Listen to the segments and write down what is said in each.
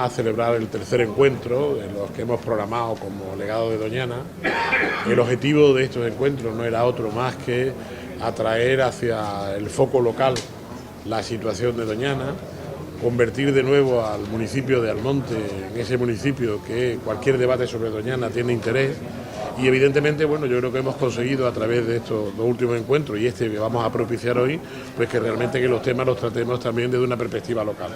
a celebrar el tercer encuentro de los que hemos programado como legado de Doñana. El objetivo de estos encuentros no era otro más que atraer hacia el foco local la situación de Doñana, convertir de nuevo al municipio de Almonte en ese municipio que cualquier debate sobre Doñana tiene interés. Y evidentemente, bueno, yo creo que hemos conseguido a través de estos dos últimos encuentros y este que vamos a propiciar hoy, pues que realmente que los temas los tratemos también desde una perspectiva local.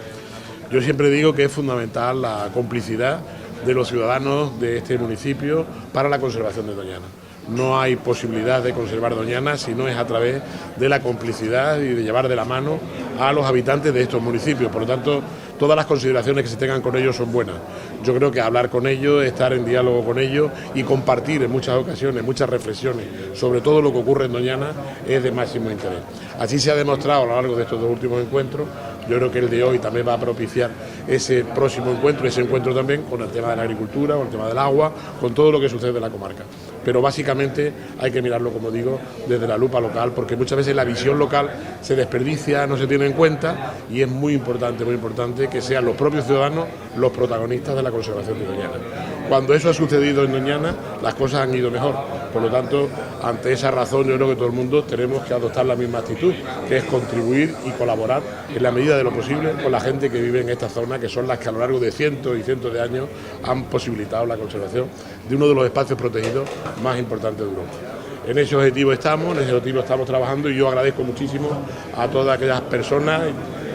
Yo siempre digo que es fundamental la complicidad de los ciudadanos de este municipio para la conservación de Doñana. No hay posibilidad de conservar Doñana si no es a través de la complicidad y de llevar de la mano a los habitantes de estos municipios. Por lo tanto, todas las consideraciones que se tengan con ellos son buenas. Yo creo que hablar con ellos, estar en diálogo con ellos y compartir en muchas ocasiones muchas reflexiones sobre todo lo que ocurre en Doñana es de máximo interés. Así se ha demostrado a lo largo de estos dos últimos encuentros. Yo creo que el de hoy también va a propiciar ese próximo encuentro, ese encuentro también con el tema de la agricultura, con el tema del agua, con todo lo que sucede en la comarca. Pero básicamente hay que mirarlo, como digo, desde la lupa local, porque muchas veces la visión local se desperdicia, no se tiene en cuenta y es muy importante que sean los propios ciudadanos los protagonistas de la conservación de Doñana. Cuando eso ha sucedido en Doñana, las cosas han ido mejor. Por lo tanto, ante esa razón, yo creo que todo el mundo tenemos que adoptar la misma actitud, que es contribuir y colaborar en la medida de lo posible con la gente que vive en esta zona, que son las que a lo largo de cientos y cientos de años han posibilitado la conservación de uno de los espacios protegidos más importantes de Europa. En ese objetivo estamos trabajando y yo agradezco muchísimo a todas aquellas personas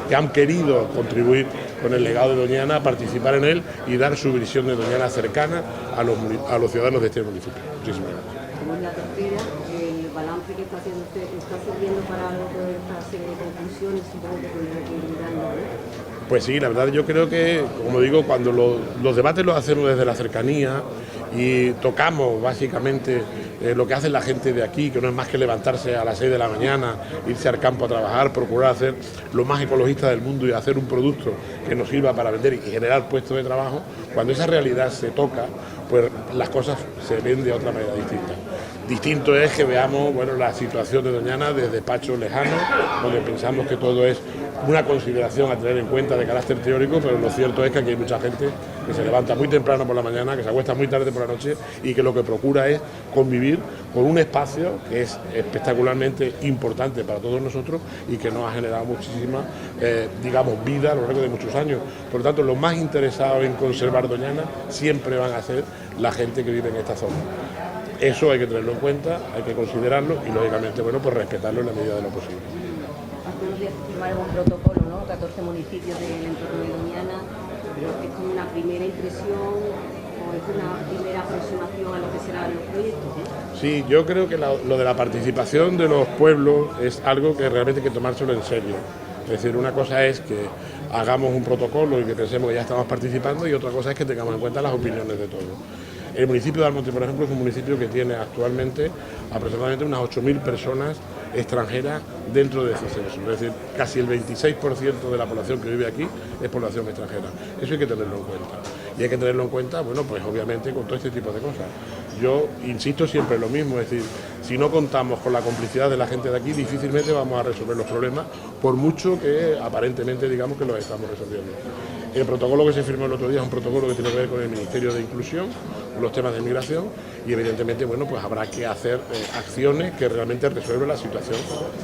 que han querido contribuir con el legado de Doñana, participar en él y dar su visión de Doñana cercana a los ciudadanos de este municipio. Muchísimas gracias. Como es la tercera, el balance que está haciendo usted está sirviendo para toda esta serie de conclusiones, supongo que tendrá que ir mirando, ¿no? Pues sí, la verdad yo creo que, como digo, cuando los debates los hacemos desde la cercanía y tocamos básicamente lo que hace la gente de aquí, que no es más que levantarse a las 6 de la mañana, irse al campo a trabajar, procurar hacer lo más ecologista del mundo y hacer un producto que nos sirva para vender y generar puestos de trabajo, cuando esa realidad se toca, pues las cosas se ven de otra manera distinta. Distinto es que veamos, bueno, la situación de Doñana desde despachos lejanos, donde pensamos que todo es una consideración a tener en cuenta de carácter teórico, pero lo cierto es que aquí hay mucha gente que se levanta muy temprano por la mañana, que se acuesta muy tarde por la noche y que lo que procura es convivir con un espacio que es espectacularmente importante para todos nosotros y que nos ha generado muchísima, vida a lo largo de muchos años. Por lo tanto, los más interesados en conservar Doñana siempre van a ser la gente que vive en esta zona. Eso hay que tenerlo en cuenta, hay que considerarlo y lógicamente, bueno, pues respetarlo en la medida de lo posible. Hace unos días firmaron un protocolo, ¿no? 14 municipios del entorno de Doñana, pero es como una primera impresión o es una primera aproximación a lo que serán los proyectos, ¿no? Sí, yo creo que lo de la participación de los pueblos es algo que realmente hay que tomárselo en serio. Es decir, una cosa es que hagamos un protocolo y que pensemos que ya estamos participando y otra cosa es que tengamos en cuenta las opiniones de todos. El municipio de Almonte, por ejemplo, es un municipio que tiene actualmente aproximadamente unas 8.000 personas extranjeras dentro de ese censo. Es decir, casi el 26% de la población que vive aquí es población extranjera. Eso hay que tenerlo en cuenta. Y hay que tenerlo en cuenta, bueno, pues obviamente con todo este tipo de cosas. Yo insisto siempre en lo mismo, es decir, si no contamos con la complicidad de la gente de aquí, difícilmente vamos a resolver los problemas, por mucho que aparentemente digamos que los estamos resolviendo. El protocolo que se firmó el otro día es un protocolo que tiene que ver con el Ministerio de Inclusión, los temas de inmigración y evidentemente, bueno, pues habrá que hacer acciones que realmente resuelvan la situación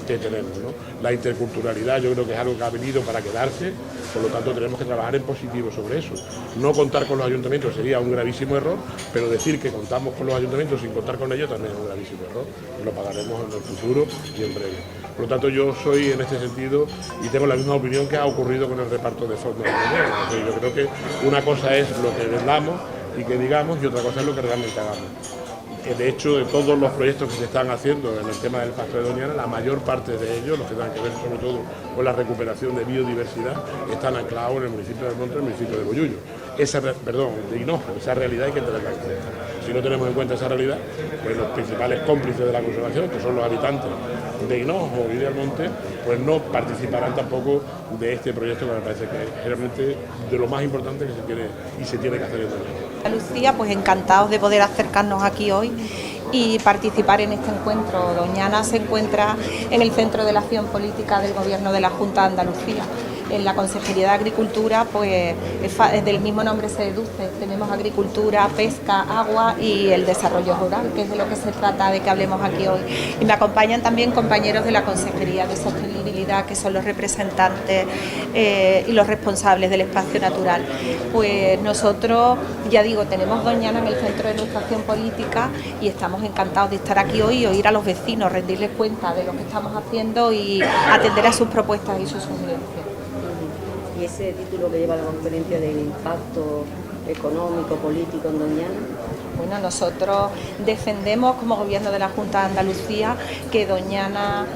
que tenemos, ¿no? La interculturalidad yo creo que es algo que ha venido para quedarse, por lo tanto tenemos que trabajar en positivo sobre eso. No contar con los ayuntamientos sería un gravísimo error, pero decir que contamos con los ayuntamientos sin contar con ellos también es un gravísimo error, que lo pagaremos en el futuro y en breve. Por lo tanto, yo soy en este sentido y tengo la misma opinión que ha ocurrido con el reparto de fondos. Yo creo que una cosa es lo que vendamos y que digamos y otra cosa es lo que realmente hagamos. De hecho, de todos los proyectos que se están haciendo en el tema del Pacto de Doñana, la mayor parte de ellos, los que tengan que ver sobre todo con la recuperación de biodiversidad, están anclados en el municipio de Almonte y el municipio de Bollullo. De Hinojo, esa realidad hay que tenerla en cuenta. Si no tenemos en cuenta esa realidad, pues los principales cómplices de la conservación, que son los habitantes de Hinojo y de Almonte, pues no participarán tampoco de este proyecto que me parece que es realmente de lo más importante que se quiere y se tiene que hacer en Doñana. Lucía, pues encantados de poder acercarnos aquí hoy y participar en este encuentro. Doñana se encuentra en el centro de la acción política del Gobierno de la Junta de Andalucía. En la Consejería de Agricultura, pues del mismo nombre se deduce, tenemos agricultura, pesca, agua y el desarrollo rural, que es de lo que se trata de que hablemos aquí hoy. Y me acompañan también compañeros de la Consejería de Sostenibilidad, que son los representantes y los responsables del espacio natural. Pues nosotros, ya digo, tenemos Doñana en el centro de nuestra acción política y estamos encantados de estar aquí hoy y oír a los vecinos, rendirles cuenta de lo que estamos haciendo y atender a sus propuestas y sus sugerencias. Y ese título que lleva la conferencia del impacto económico, político en Doñana. Bueno, nosotros defendemos como Gobierno de la Junta de Andalucía que Doñana,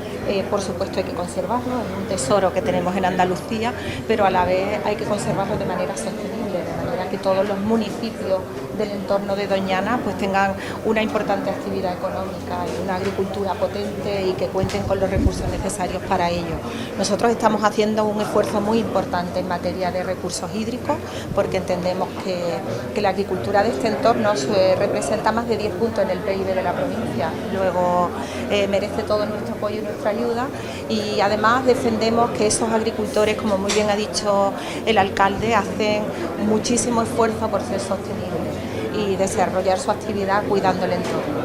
por supuesto, hay que conservarlo, es un tesoro que tenemos en Andalucía, pero a la vez hay que conservarlo de manera sostenible, de manera que todos los municipios del entorno de Doñana pues tengan una importante actividad económica y una agricultura potente y que cuenten con los recursos necesarios para ello. Nosotros estamos haciendo un esfuerzo muy importante en materia de recursos hídricos porque entendemos que la agricultura de este entorno representa más de 10 puntos en el PIB de la provincia. Luego merece todo nuestro apoyo y nuestra ayuda y además defendemos que esos agricultores, como muy bien ha dicho el alcalde, hacen muchísimo esfuerzo por ser sostenibles y desarrollar su actividad cuidando el entorno.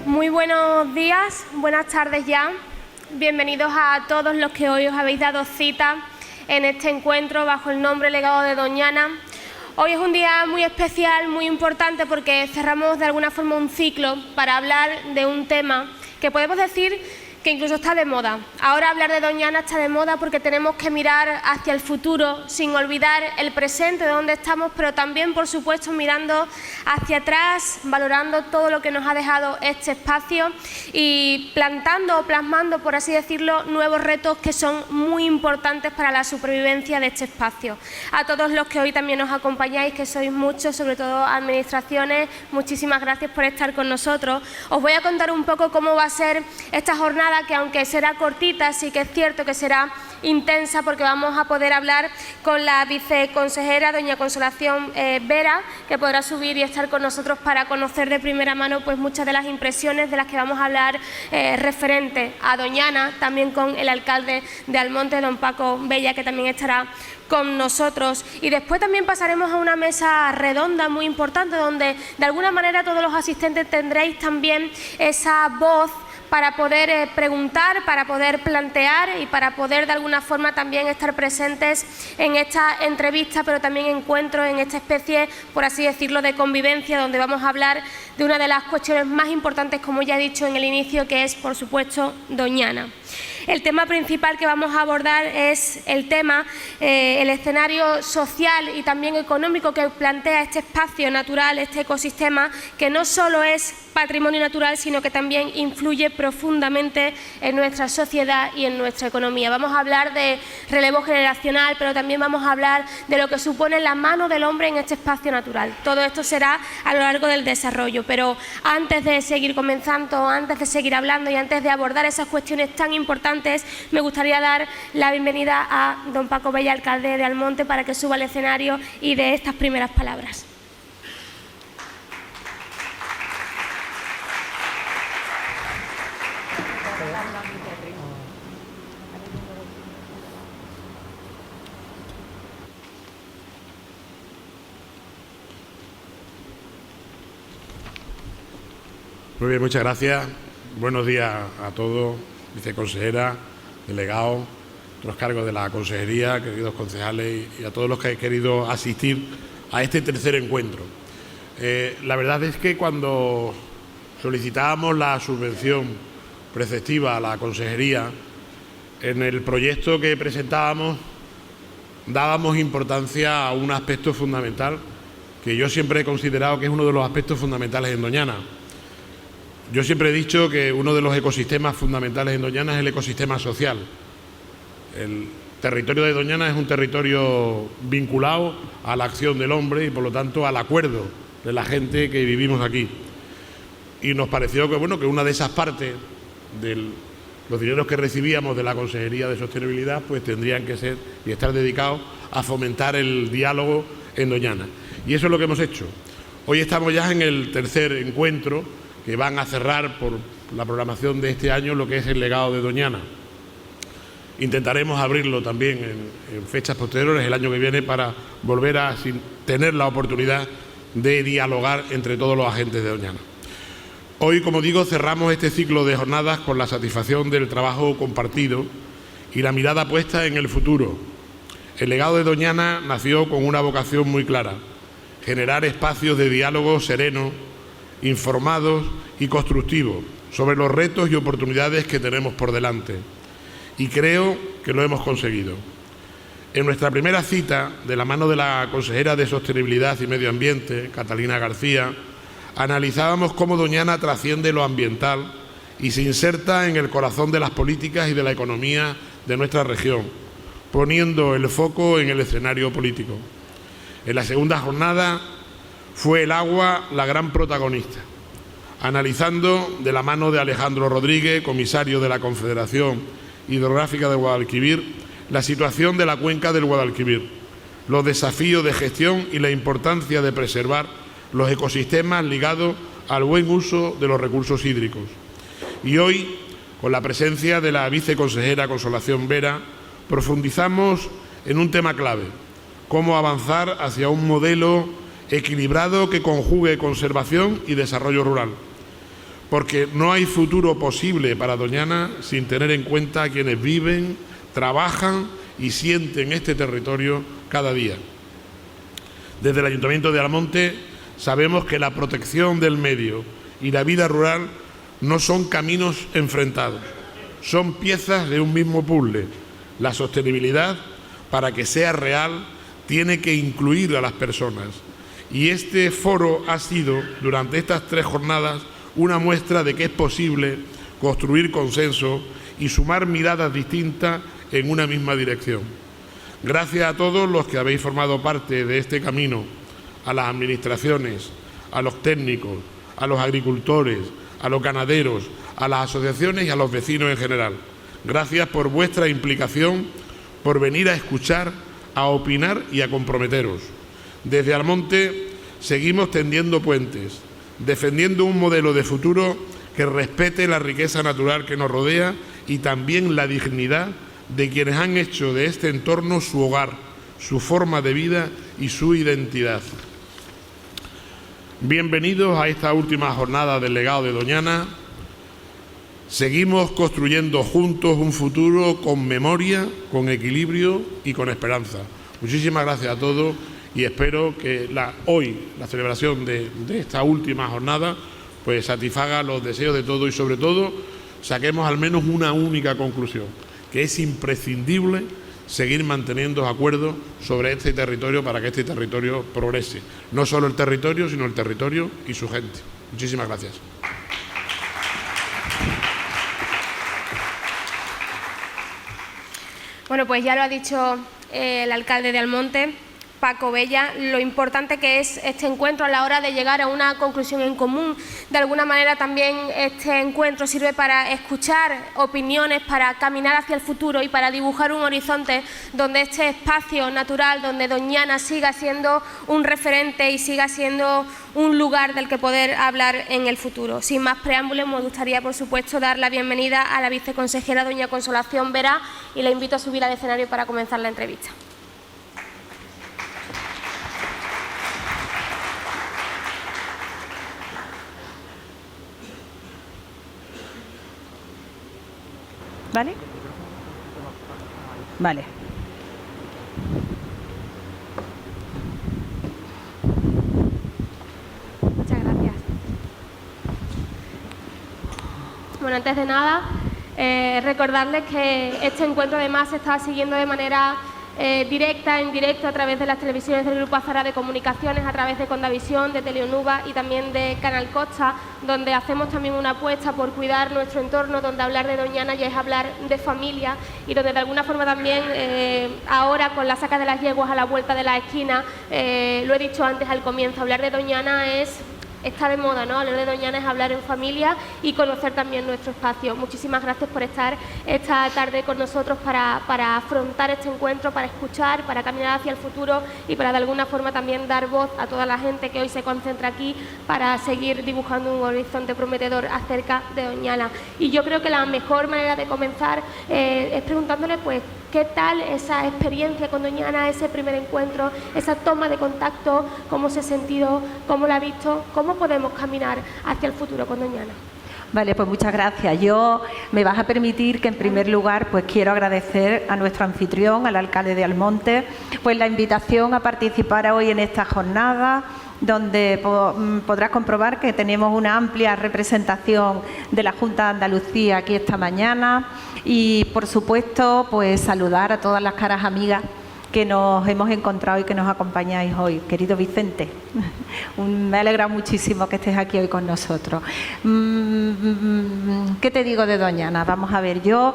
Muy buenos días, buenas tardes ya. Bienvenidos a todos los que hoy os habéis dado cita en este encuentro bajo el nombre Legado de Doñana. Hoy es un día muy especial, muy importante, porque cerramos de alguna forma un ciclo para hablar de un tema que podemos decir que incluso está de moda. Ahora hablar de Doñana está de moda porque tenemos que mirar hacia el futuro sin olvidar el presente de donde estamos, pero también, por supuesto, mirando hacia atrás, valorando todo lo que nos ha dejado este espacio y plantando o plasmando, por así decirlo, nuevos retos que son muy importantes para la supervivencia de este espacio. A todos los que hoy también nos acompañáis, que sois muchos, sobre todo administraciones, muchísimas gracias por estar con nosotros. Os voy a contar un poco cómo va a ser esta jornada, que aunque será cortita, sí que es cierto que será intensa, porque vamos a poder hablar con la viceconsejera, doña Consolación Vera, que podrá subir y estar con nosotros para conocer de primera mano pues muchas de las impresiones de las que vamos a hablar referente a Doñana, también con el alcalde de Almonte, don Paco Bella, que también estará con nosotros. Y después también pasaremos a una mesa redonda muy importante, donde de alguna manera todos los asistentes tendréis también esa voz para poder preguntar, para poder plantear y para poder de alguna forma también estar presentes en esta entrevista, pero también encuentro en esta especie, por así decirlo, de convivencia, donde vamos a hablar de una de las cuestiones más importantes, como ya he dicho en el inicio, que es, por supuesto, Doñana. El tema principal que vamos a abordar es el tema, el escenario social y también económico que plantea este espacio natural, este ecosistema, que no solo es patrimonio natural, sino que también influye profundamente en nuestra sociedad y en nuestra economía. Vamos a hablar de relevo generacional, pero también vamos a hablar de lo que supone la mano del hombre en este espacio natural. Todo esto será a lo largo del desarrollo, pero antes de seguir comenzando, antes de seguir hablando y antes de abordar esas cuestiones tan importantes, me gustaría dar la bienvenida a don Paco Bella, alcalde de Almonte, para que suba al escenario y dé estas primeras palabras. Muy bien, muchas gracias. Buenos días a todos, viceconsejera, delegados, otros cargos de la consejería, queridos concejales y a todos los que han querido asistir a este tercer encuentro. La verdad es que cuando solicitábamos la subvención preceptiva a la consejería, en el proyecto que presentábamos dábamos importancia a un aspecto fundamental que yo siempre he considerado que es uno de los aspectos fundamentales en Doñana. Yo siempre he dicho que uno de los ecosistemas fundamentales en Doñana es el ecosistema social. El territorio de Doñana es un territorio vinculado a la acción del hombre y, por lo tanto, al acuerdo de la gente que vivimos aquí. Y nos pareció que, bueno, que una de esas partes del los dineros que recibíamos de la Consejería de Sostenibilidad pues tendrían que ser y estar dedicados a fomentar el diálogo en Doñana. Y eso es lo que hemos hecho. Hoy estamos ya en el tercer encuentro que van a cerrar por la programación de este año lo que es el legado de Doñana. Intentaremos abrirlo también en fechas posteriores el año que viene para volver a tener la oportunidad de dialogar entre todos los agentes de Doñana. Hoy, como digo, cerramos este ciclo de jornadas con la satisfacción del trabajo compartido y la mirada puesta en el futuro. El legado de Doñana nació con una vocación muy clara: generar espacios de diálogo serenos, informados y constructivos sobre los retos y oportunidades que tenemos por delante. Y creo que lo hemos conseguido. En nuestra primera cita, de la mano de la consejera de Sostenibilidad y Medio Ambiente, Catalina García, analizábamos cómo Doñana trasciende lo ambiental y se inserta en el corazón de las políticas y de la economía de nuestra región, poniendo el foco en el escenario político. En la segunda jornada fue el agua la gran protagonista, analizando de la mano de Alejandro Rodríguez, comisario de la Confederación Hidrográfica del Guadalquivir, la situación de la cuenca del Guadalquivir, los desafíos de gestión y la importancia de preservar los ecosistemas ligados al buen uso de los recursos hídricos. Y hoy, con la presencia de la viceconsejera Consolación Vera, profundizamos en un tema clave: cómo avanzar hacia un modelo equilibrado que conjugue conservación y desarrollo rural. Porque no hay futuro posible para Doñana sin tener en cuenta a quienes viven, trabajan y sienten este territorio cada día. Desde el Ayuntamiento de Almonte sabemos que la protección del medio y la vida rural no son caminos enfrentados, son piezas de un mismo puzzle. La sostenibilidad, para que sea real, tiene que incluir a las personas. Y este foro ha sido, durante estas 3 jornadas, una muestra de que es posible construir consenso y sumar miradas distintas en una misma dirección. Gracias a todos los que habéis formado parte de este camino, a las administraciones, a los técnicos, a los agricultores, a los ganaderos, a las asociaciones y a los vecinos en general. Gracias por vuestra implicación, por venir a escuchar, a opinar y a comprometeros. Desde Almonte seguimos tendiendo puentes, defendiendo un modelo de futuro que respete la riqueza natural que nos rodea y también la dignidad de quienes han hecho de este entorno su hogar, su forma de vida y su identidad. Bienvenidos a esta última jornada del legado de Doñana. Seguimos construyendo juntos un futuro con memoria, con equilibrio y con esperanza. Muchísimas gracias a todos. Y espero que hoy, la celebración de esta última jornada, pues satisfaga los deseos de todos y sobre todo saquemos al menos una única conclusión: que es imprescindible seguir manteniendo acuerdos sobre este territorio para que este territorio progrese. No solo el territorio, sino el territorio y su gente. Muchísimas gracias. Bueno, pues ya lo ha dicho el alcalde de Almonte, Paco Bella, lo importante que es este encuentro a la hora de llegar a una conclusión en común. De alguna manera también este encuentro sirve para escuchar opiniones, para caminar hacia el futuro y para dibujar un horizonte donde este espacio natural, donde Doñana siga siendo un referente y siga siendo un lugar del que poder hablar en el futuro. Sin más preámbulos, me gustaría, por supuesto, dar la bienvenida a la viceconsejera doña Consolación Vera y la invito a subir al escenario para comenzar la entrevista. ¿Vale? Vale. Muchas gracias. Bueno, antes de nada, recordarles que este encuentro además se está siguiendo de manera directa, en directo, a través de las televisiones del Grupo Azara de Comunicaciones, a través de Condavisión, de Teleonuba y también de Canal Costa, donde hacemos también una apuesta por cuidar nuestro entorno, donde hablar de Doñana ya es hablar de familia y donde de alguna forma también ahora con la saca de las yeguas a la vuelta de la esquina, lo he dicho antes al comienzo, hablar de Doñana es está de moda, ¿no? Hablar de Doñana es hablar en familia y conocer también nuestro espacio. Muchísimas gracias por estar esta tarde con nosotros para afrontar este encuentro, para escuchar, para caminar hacia el futuro y para de alguna forma también dar voz a toda la gente que hoy se concentra aquí para seguir dibujando un horizonte prometedor acerca de Doñana. Y yo creo que la mejor manera de comenzar es preguntándole, pues, ¿qué tal esa experiencia con Doñana, ese primer encuentro, esa toma de contacto? ¿Cómo se ha sentido? ¿Cómo la ha visto? ¿Cómo podemos caminar hacia el futuro con Doñana? Vale, pues muchas gracias. Yo me vas a permitir que en primer lugar pues quiero agradecer a nuestro anfitrión, al alcalde de Almonte, pues la invitación a participar hoy en esta jornada, donde podrás comprobar que tenemos una amplia representación de la Junta de Andalucía aquí esta mañana y, por supuesto, pues saludar a todas las caras amigas que nos hemos encontrado y que nos acompañáis hoy. Querido Vicente, me alegra muchísimo que estés aquí hoy con nosotros. ¿Qué te digo de Doñana? Vamos a ver, yo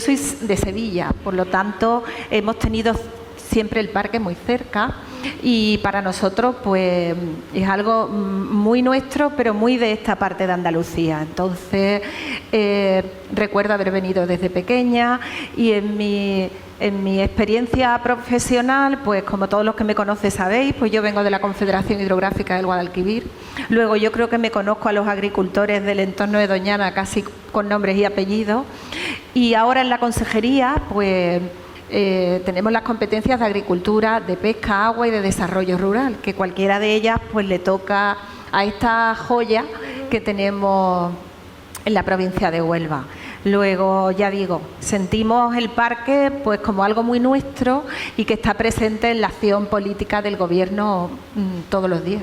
soy de Sevilla, por lo tanto hemos tenido siempre el parque muy cerca y para nosotros pues es algo muy nuestro, pero muy de esta parte de Andalucía. Entonces recuerdo haber venido desde pequeña y en mi experiencia profesional, pues como todos los que me conocen sabéis, pues yo vengo de la Confederación Hidrográfica del Guadalquivir. Luego yo creo que me conozco a los agricultores del entorno de Doñana casi con nombres y apellidos. Y ahora en la consejería, pues tenemos las competencias de agricultura, de pesca, agua y de desarrollo rural, que cualquiera de ellas pues le toca a esta joya que tenemos en la provincia de Huelva. Luego, ya digo, sentimos el parque pues como algo muy nuestro y que está presente en la acción política del Gobierno todos los días.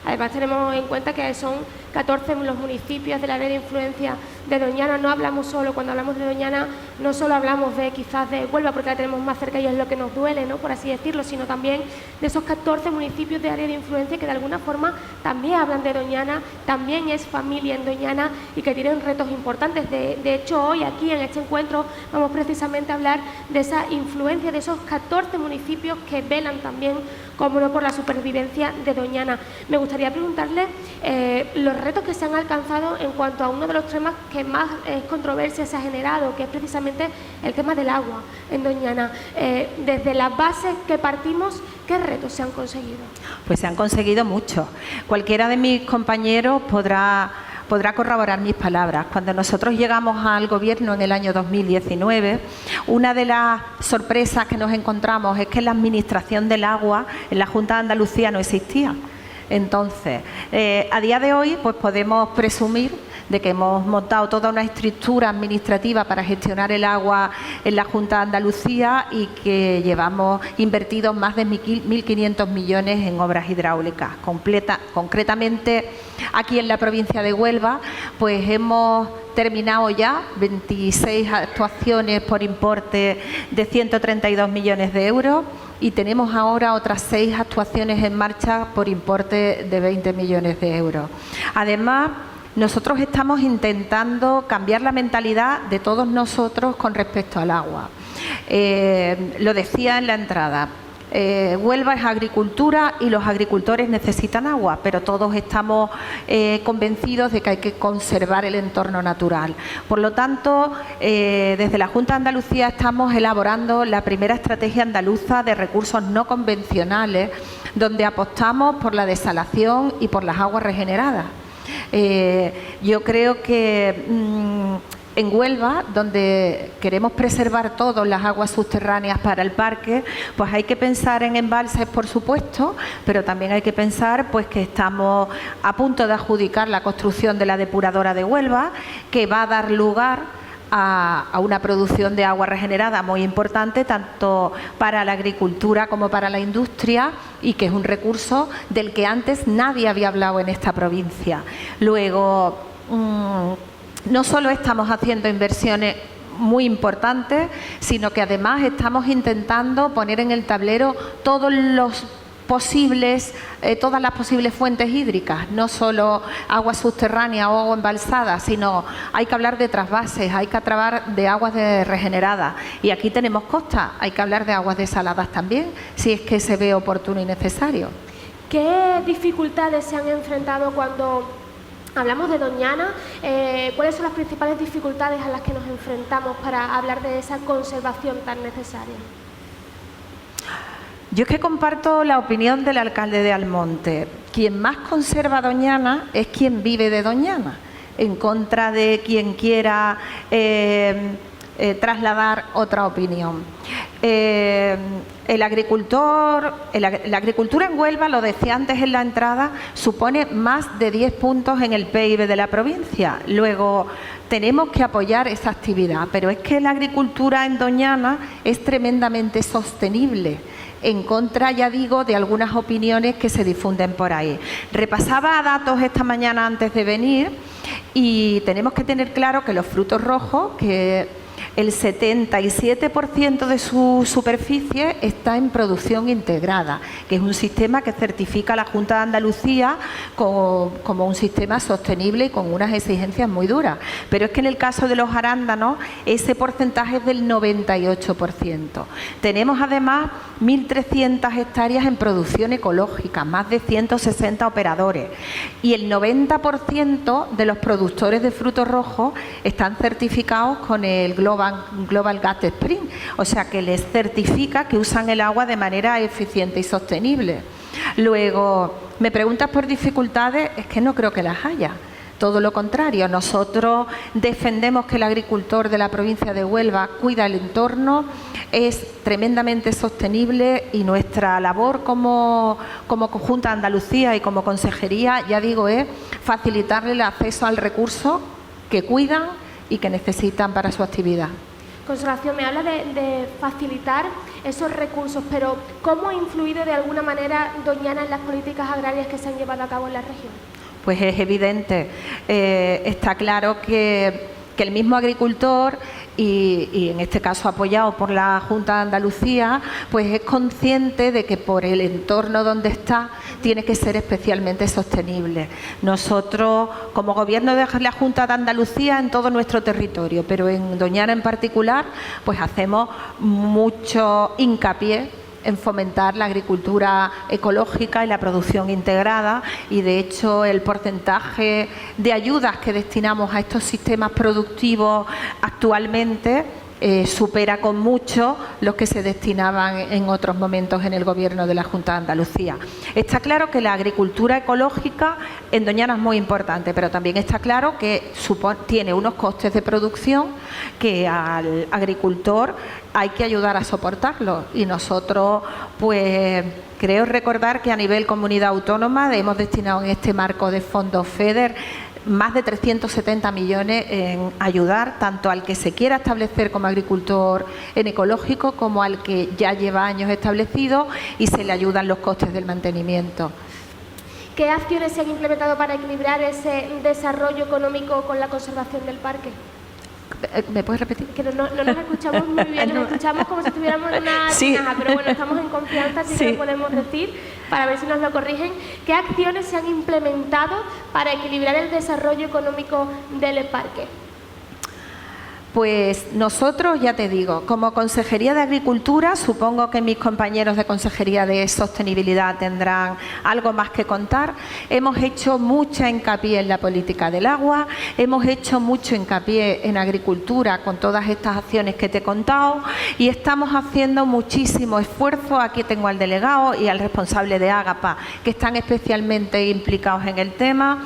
Además tenemos en cuenta que son 14 los municipios del área de influencia de Doñana. No hablamos solo, cuando hablamos de Doñana, no solo hablamos de quizás de Huelva, porque la tenemos más cerca y es lo que nos duele, ¿no?, por así decirlo, sino también de esos 14 municipios de área de influencia que de alguna forma también hablan de Doñana, también es familia en Doñana y que tienen retos importantes. De hecho, hoy aquí en este encuentro vamos precisamente a hablar de esa influencia de esos 14 municipios que velan también, como no, por la supervivencia de Doñana. Me gustaría preguntarle los retos que se han alcanzado en cuanto a uno de los temas que más controversia se ha generado, que es precisamente el tema del agua en Doñana. Desde las bases que partimos, ¿qué retos se han conseguido? Pues se han conseguido mucho. Cualquiera de mis compañeros podrá corroborar mis palabras. Cuando nosotros llegamos al Gobierno en el año 2019, una de las sorpresas que nos encontramos es que la administración del agua en la Junta de Andalucía no existía. Entonces, a día de hoy, pues podemos presumir de que hemos montado toda una estructura administrativa para gestionar el agua en la Junta de Andalucía y que llevamos invertidos más de 1.500 millones en obras hidráulicas. Concretamente, aquí en la provincia de Huelva, pues hemos terminado ya 26 actuaciones por importe de 132 millones de euros y tenemos ahora otras 6 actuaciones en marcha por importe de 20 millones de euros. Además, nosotros estamos intentando cambiar la mentalidad de todos nosotros con respecto al agua. Lo decía en la entrada. Huelva es agricultura y los agricultores necesitan agua, pero todos estamos convencidos de que hay que conservar el entorno natural. Por lo tanto, desde la Junta de Andalucía estamos elaborando la primera estrategia andaluza de recursos no convencionales, donde apostamos por la desalación y por las aguas regeneradas. Yo creo que en Huelva, donde queremos preservar todas las aguas subterráneas para el parque, pues hay que pensar en embalses, por supuesto, pero también hay que pensar pues que estamos a punto de adjudicar la construcción de la depuradora de Huelva, que va a dar lugar a una producción de agua regenerada muy importante, tanto para la agricultura como para la industria, y que es un recurso del que antes nadie había hablado en esta provincia. Luego, no solo estamos haciendo inversiones muy importantes, sino que además estamos intentando poner en el tablero todas las posibles fuentes hídricas, no solo agua subterránea o agua embalsada, sino hay que hablar de trasvases, hay que hablar de aguas regeneradas. Y aquí tenemos costa, hay que hablar de aguas desaladas también, si es que se ve oportuno y necesario. ¿Qué dificultades se han enfrentado cuando hablamos de Doñana? ¿Cuáles son las principales dificultades a las que nos enfrentamos para hablar de esa conservación tan necesaria? Yo es que comparto la opinión del alcalde de Almonte. Quien más conserva Doñana es quien vive de Doñana, en contra de quien quiera trasladar otra opinión. La agricultura en Huelva, lo decía antes en la entrada, supone más de 10 puntos en el PIB de la provincia. Luego, tenemos que apoyar esa actividad, pero es que la agricultura en Doñana es tremendamente sostenible, en contra, ya digo, de algunas opiniones que se difunden por ahí. Repasaba datos esta mañana antes de venir y tenemos que tener claro que los frutos rojos, que el 77% de su superficie está en producción integrada, que es un sistema que certifica la Junta de Andalucía como un sistema sostenible y con unas exigencias muy duras. Pero es que en el caso de los arándanos, ese porcentaje es del 98%. Tenemos además 1.300 hectáreas en producción ecológica, más de 160 operadores. Y el 90% de los productores de frutos rojos están certificados con el Global Gas Spring, o sea que les certifica que usan el agua de manera eficiente y sostenible. Luego, me preguntas por dificultades, es que no creo que las haya. Todo lo contrario, nosotros defendemos que el agricultor de la provincia de Huelva cuida el entorno, es tremendamente sostenible y nuestra labor como Junta de Andalucía y como consejería, ya digo, es facilitarle el acceso al recurso que cuidan y que necesitan para su actividad. Consolación, me habla de facilitar esos recursos, pero ¿cómo ha influido de alguna manera Doñana en las políticas agrarias que se han llevado a cabo en la región? Pues es evidente, está claro que el mismo agricultor y en este caso apoyado por la Junta de Andalucía, pues es consciente de que por el entorno donde está tiene que ser especialmente sostenible. Nosotros, como Gobierno de la Junta de Andalucía, en todo nuestro territorio, pero en Doñana en particular, pues hacemos mucho hincapié en fomentar la agricultura ecológica y la producción integrada, y de hecho el porcentaje de ayudas que destinamos a estos sistemas productivos actualmente supera con mucho los que se destinaban en otros momentos en el Gobierno de la Junta de Andalucía. Está claro que la agricultura ecológica en Doñana es muy importante, pero también está claro que tiene unos costes de producción que al agricultor hay que ayudar a soportarlos, y nosotros, pues creo recordar que a nivel comunidad autónoma hemos destinado en este marco de fondos FEDER más de 370 millones en ayudar tanto al que se quiera establecer como agricultor en ecológico como al que ya lleva años establecido y se le ayudan los costes del mantenimiento. ¿Qué acciones se han implementado para equilibrar ese desarrollo económico con la conservación del parque? ¿Me puedes repetir? Que no nos escuchamos muy bien, nos escuchamos como si estuviéramos en una tinaja, pero bueno, estamos en confianza, así que lo podemos decir, para ver si nos lo corrigen. ¿Qué acciones se han implementado para equilibrar el desarrollo económico del parque? Pues nosotros, ya te digo, como Consejería de Agricultura, supongo que mis compañeros de Consejería de Sostenibilidad tendrán algo más que contar. Hemos hecho mucha hincapié en la política del agua, hemos hecho mucho hincapié en agricultura con todas estas acciones que te he contado, y estamos haciendo muchísimo esfuerzo. Aquí tengo al delegado y al responsable de Ágapa, que están especialmente implicados en el tema.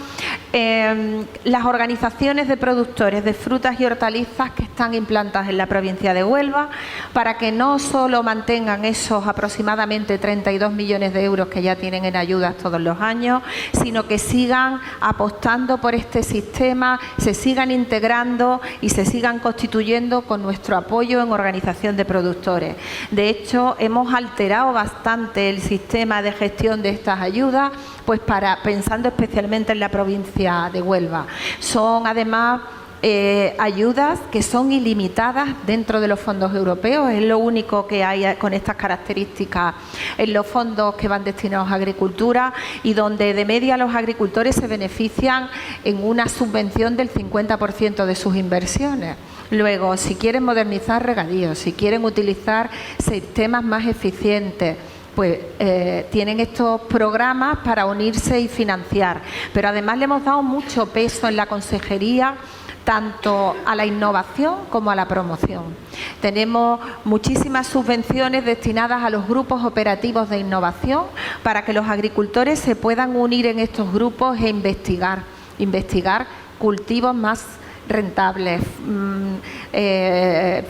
Las organizaciones de productores de frutas y hortalizas que están implantadas en la provincia de Huelva, para que no solo mantengan esos aproximadamente 32 millones de euros que ya tienen en ayudas todos los años, sino que sigan apostando por este sistema, se sigan integrando y se sigan constituyendo con nuestro apoyo en organización de productores. De hecho, hemos alterado bastante el sistema de gestión de estas ayudas, pues pensando especialmente en la provincia de Huelva. Son además ayudas que son ilimitadas dentro de los fondos europeos, es lo único que hay con estas características en los fondos que van destinados a agricultura, y donde de media los agricultores se benefician en una subvención del 50% de sus inversiones. Luego, si quieren modernizar regadíos, si quieren utilizar sistemas más eficientes, pues tienen estos programas para unirse y financiar. Pero además le hemos dado mucho peso en la consejería tanto a la innovación como a la promoción. Tenemos muchísimas subvenciones destinadas a los grupos operativos de innovación para que los agricultores se puedan unir en estos grupos e investigar cultivos más rentables,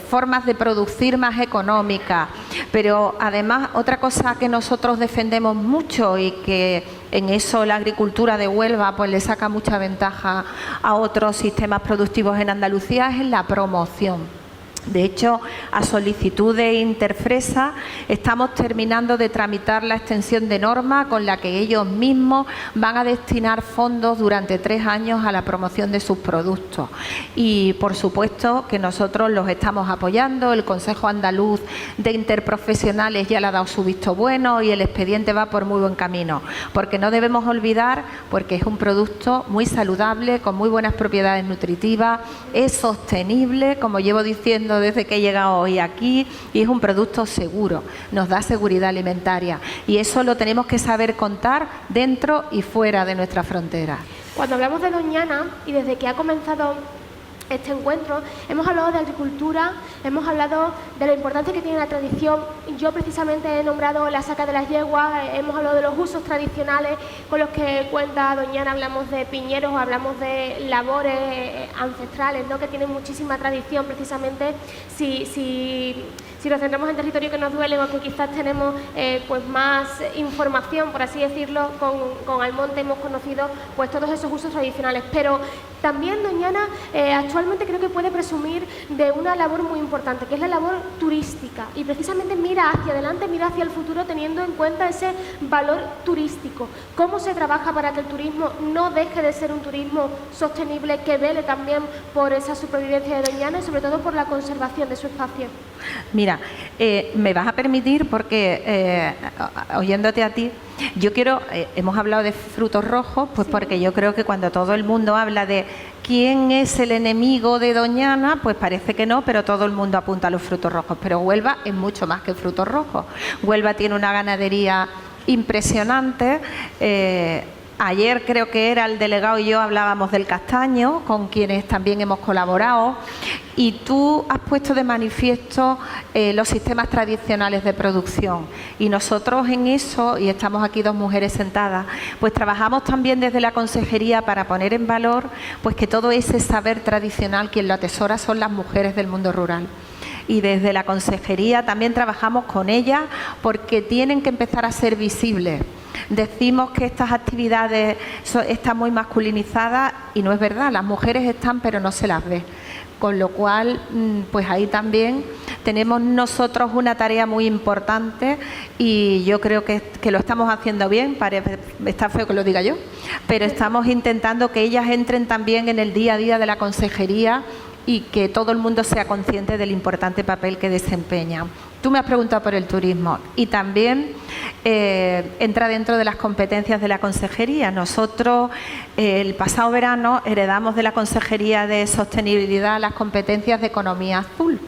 formas de producir más económicas. Pero además otra cosa que nosotros defendemos mucho y que en eso la agricultura de Huelva pues le saca mucha ventaja a otros sistemas productivos en Andalucía es en la promoción. De hecho, a solicitud de Interfresa estamos terminando de tramitar la extensión de norma con la que ellos mismos van a destinar fondos durante 3 años a la promoción de sus productos. Y por supuesto que nosotros los estamos apoyando, el Consejo Andaluz de Interprofesionales ya le ha dado su visto bueno y el expediente va por muy buen camino. Porque no debemos olvidar, porque es un producto muy saludable, con muy buenas propiedades nutritivas, es sostenible, como llevo diciendo desde que he llegado hoy aquí, y es un producto seguro, nos da seguridad alimentaria y eso lo tenemos que saber contar dentro y fuera de nuestra frontera. Cuando hablamos de Doñana y desde que ha comenzado este encuentro, hemos hablado de agricultura, hemos hablado de la importancia que tiene la tradición. Yo precisamente he nombrado la saca de las yeguas, hemos hablado de los usos tradicionales con los que cuenta Doñana, hablamos de piñeros, hablamos de labores ancestrales, ¿no?, que tienen muchísima tradición. Precisamente si nos centramos en territorios que nos duelen o que quizás tenemos pues más información, por así decirlo, con Almonte hemos conocido pues todos esos usos tradicionales. Pero también Doñana actualmente creo que puede presumir de una labor muy importante, que es la labor turística, y precisamente mira hacia adelante, mira hacia el futuro teniendo en cuenta ese valor turístico. ¿Cómo se trabaja para que el turismo no deje de ser un turismo sostenible, que vele también por esa supervivencia de Doñana y sobre todo por la conservación de su espacio? Mira, me vas a permitir, porque oyéndote a ti, yo quiero, hemos hablado de frutos rojos, pues sí, porque yo creo que cuando todo el mundo habla de quién es el enemigo de Doñana, pues parece que no, pero todo el mundo apunta a los frutos rojos. Pero Huelva es mucho más que frutos rojos. Huelva tiene una ganadería impresionante. Ayer creo que era el delegado y yo hablábamos del castaño, con quienes también hemos colaborado, y tú has puesto de manifiesto los sistemas tradicionales de producción, y nosotros en eso, y estamos aquí 2 mujeres sentadas, pues trabajamos también desde la consejería para poner en valor pues que todo ese saber tradicional, quien lo atesora son las mujeres del mundo rural. Y desde la consejería también trabajamos con ellas porque tienen que empezar a ser visibles. Decimos que estas actividades están muy masculinizadas y no es verdad, las mujeres están pero no se las ve. Con lo cual, pues ahí también tenemos nosotros una tarea muy importante y yo creo que lo estamos haciendo bien. Está feo que lo diga yo, pero estamos intentando que ellas entren también en el día a día de la consejería y que todo el mundo sea consciente del importante papel que desempeñan. Tú me has preguntado por el turismo y también entra dentro de las competencias de la consejería. Nosotros el pasado verano heredamos de la Consejería de Sostenibilidad las competencias de economía azul.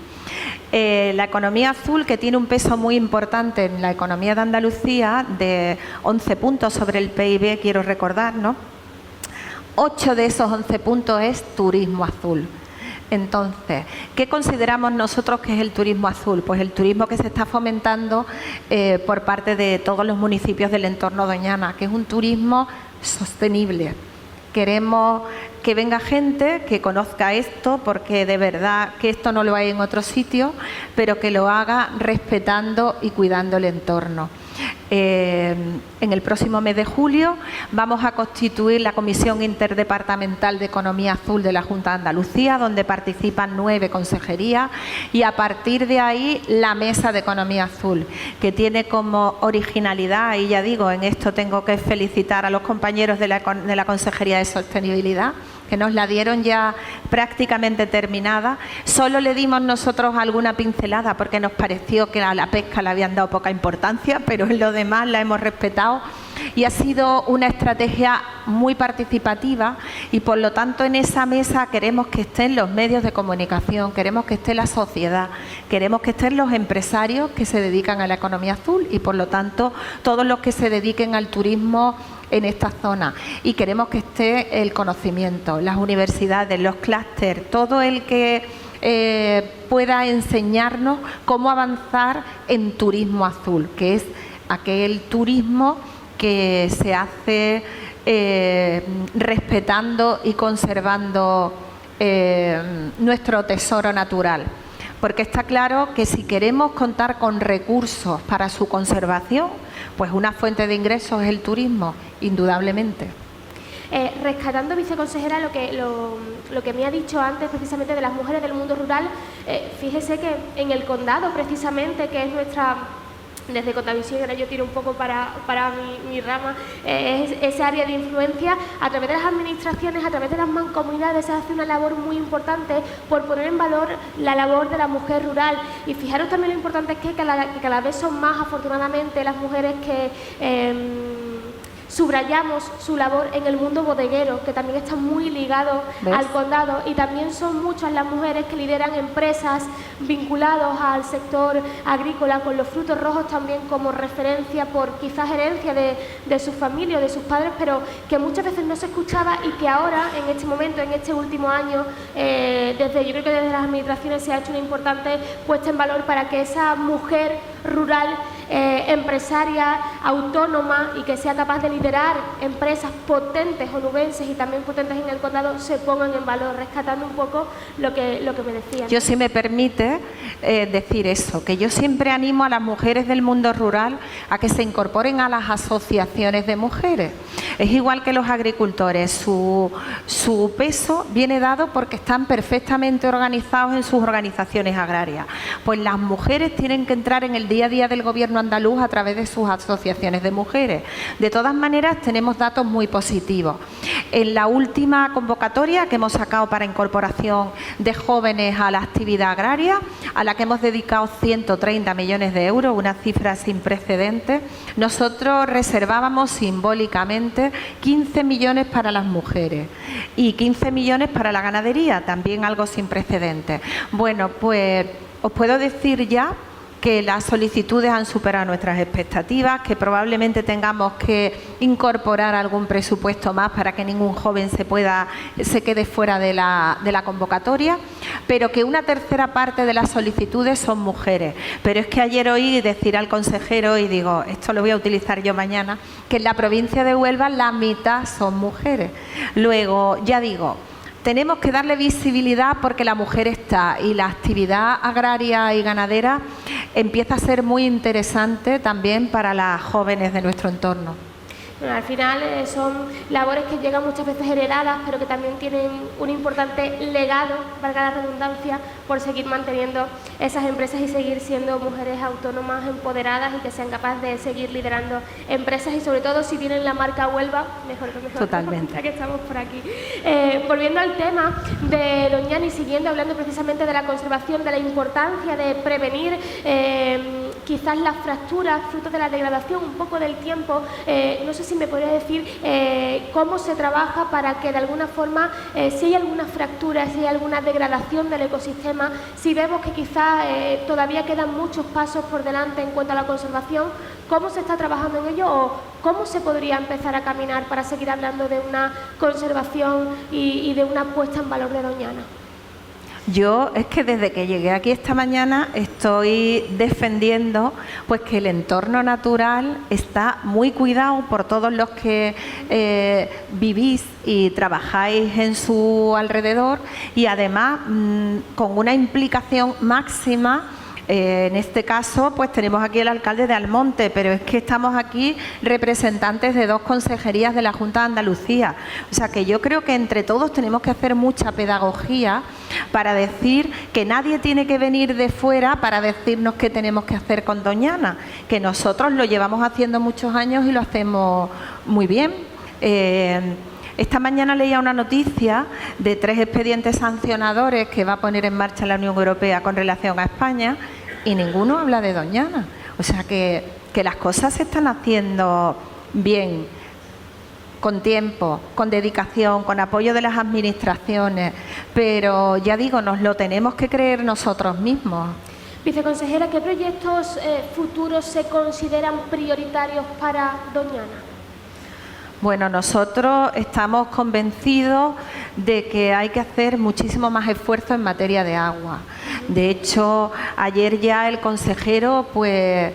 La economía azul, que tiene un peso muy importante en la economía de Andalucía, de 11 puntos sobre el PIB, quiero recordar, ¿no? 8 de esos 11 puntos es turismo azul. Entonces, ¿qué consideramos nosotros que es el turismo azul? Pues el turismo que se está fomentando por parte de todos los municipios del entorno Doñana, que es un turismo sostenible. Queremos que venga gente que conozca esto, porque de verdad que esto no lo hay en otros sitios, pero que lo haga respetando y cuidando el entorno. En el próximo mes de julio vamos a constituir la Comisión Interdepartamental de Economía Azul de la Junta de Andalucía, donde participan 9 consejerías, y a partir de ahí la Mesa de Economía Azul, que tiene como originalidad, y ya digo, en esto tengo que felicitar a los compañeros de la Consejería de Sostenibilidad, que nos la dieron ya prácticamente terminada. Solo le dimos nosotros alguna pincelada porque nos pareció que a la pesca le habían dado poca importancia, pero en lo demás la hemos respetado. Y ha sido una estrategia muy participativa y por lo tanto en esa mesa queremos que estén los medios de comunicación, queremos que esté la sociedad, queremos que estén los empresarios que se dedican a la economía azul y por lo tanto todos los que se dediquen al turismo en esta zona, y queremos que esté el conocimiento, las universidades, los clústeres, todo el que pueda enseñarnos cómo avanzar en turismo azul, que es aquel turismo que se hace respetando y conservando nuestro tesoro natural. Porque está claro que si queremos contar con recursos para su conservación, pues una fuente de ingresos es el turismo, indudablemente. Rescatando, viceconsejera, lo que me ha dicho antes precisamente de las mujeres del mundo rural, fíjese que en el condado precisamente, que es nuestra... Desde Contavisión, ahora yo tiro un poco para mi rama, ese área de influencia, a través de las administraciones, a través de las mancomunidades, se hace una labor muy importante por poner en valor la labor de la mujer rural. Y fijaros también lo importante es que cada vez son más, afortunadamente, las mujeres que subrayamos su labor en el mundo bodeguero, que también está muy ligado al condado, y también son muchas las mujeres que lideran empresas vinculadas al sector agrícola, con los frutos rojos también como referencia por quizás herencia de sus familias, de sus padres, pero que muchas veces no se escuchaba y que ahora, en este momento, en este último año, yo creo que desde las administraciones se ha hecho una importante puesta en valor para que esa mujer rural empresaria, autónoma y que sea capaz de liderar empresas potentes onubenses y también potentes en el condado se pongan en valor, rescatando un poco lo que me decían. Yo, si me permite decir eso, que yo siempre animo a las mujeres del mundo rural a que se incorporen a las asociaciones de mujeres. Es igual que los agricultores, su peso viene dado porque están perfectamente organizados en sus organizaciones agrarias. Pues las mujeres tienen que entrar en el día a día del gobierno andaluz a través de sus asociaciones de mujeres. De todas maneras, tenemos datos muy positivos. En la última convocatoria que hemos sacado para incorporación de jóvenes a la actividad agraria, a la que hemos dedicado 130 millones de euros, una cifra sin precedentes, nosotros reservábamos simbólicamente 15 millones para las mujeres y 15 millones para la ganadería, también algo sin precedentes. Bueno, pues os puedo decir ya que las solicitudes han superado nuestras expectativas, que probablemente tengamos que incorporar algún presupuesto más para que ningún joven se quede fuera de la convocatoria, pero que una tercera parte de las solicitudes son mujeres. Pero es que ayer oí decir al consejero, y digo, esto lo voy a utilizar yo mañana, que en la provincia de Huelva la mitad son mujeres. Luego, ya digo, tenemos que darle visibilidad porque la mujer está y la actividad agraria y ganadera empieza a ser muy interesante también para las jóvenes de nuestro entorno. Bueno, al final son labores que llegan muchas veces heredadas, pero que también tienen un importante legado, valga la redundancia, por seguir manteniendo esas empresas y seguir siendo mujeres autónomas, empoderadas y que sean capaces de seguir liderando empresas y sobre todo si tienen la marca Huelva, mejor que mejor. Totalmente. Ya que estamos por aquí. Volviendo al tema de Doñana y siguiendo hablando precisamente de la conservación, de la importancia de prevenir quizás las fracturas, fruto de la degradación, un poco del tiempo, no sé si me podría decir cómo se trabaja para que de alguna forma, si hay alguna fractura, si hay alguna degradación del ecosistema, si vemos que quizás todavía quedan muchos pasos por delante en cuanto a la conservación, ¿cómo se está trabajando en ello o cómo se podría empezar a caminar para seguir hablando de una conservación y de una puesta en valor de Doñana? Yo es que desde que llegué aquí esta mañana estoy defendiendo pues que el entorno natural está muy cuidado por todos los que vivís y trabajáis en su alrededor y además con una implicación máxima. En este caso, pues tenemos aquí el alcalde de Almonte, pero es que estamos aquí representantes de 2 consejerías de la Junta de Andalucía. O sea que yo creo que entre todos tenemos que hacer mucha pedagogía para decir que nadie tiene que venir de fuera para decirnos qué tenemos que hacer con Doñana, que nosotros lo llevamos haciendo muchos años y lo hacemos muy bien. Esta mañana leía una noticia de 3 expedientes sancionadores que va a poner en marcha la Unión Europea con relación a España y ninguno habla de Doñana. O sea que las cosas se están haciendo bien, con tiempo, con dedicación, con apoyo de las administraciones, pero ya digo, nos lo tenemos que creer nosotros mismos. Viceconsejera, ¿qué proyectos futuros se consideran prioritarios para Doñana? Bueno, nosotros estamos convencidos de que hay que hacer muchísimo más esfuerzo en materia de agua. De hecho, ayer ya el consejero pues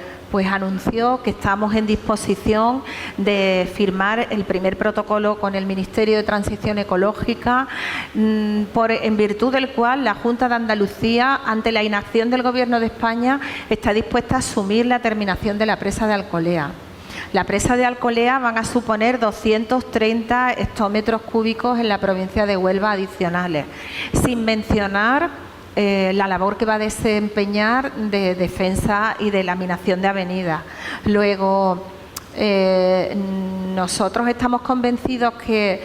anunció que estamos en disposición de firmar el primer protocolo con el Ministerio de Transición Ecológica, en virtud del cual la Junta de Andalucía, ante la inacción del Gobierno de España, está dispuesta a asumir la terminación de la presa de Alcolea. La presa de Alcolea van a suponer 230 hectómetros cúbicos en la provincia de Huelva adicionales, sin mencionar la labor que va a desempeñar de defensa y de laminación de avenidas. Luego, nosotros estamos convencidos que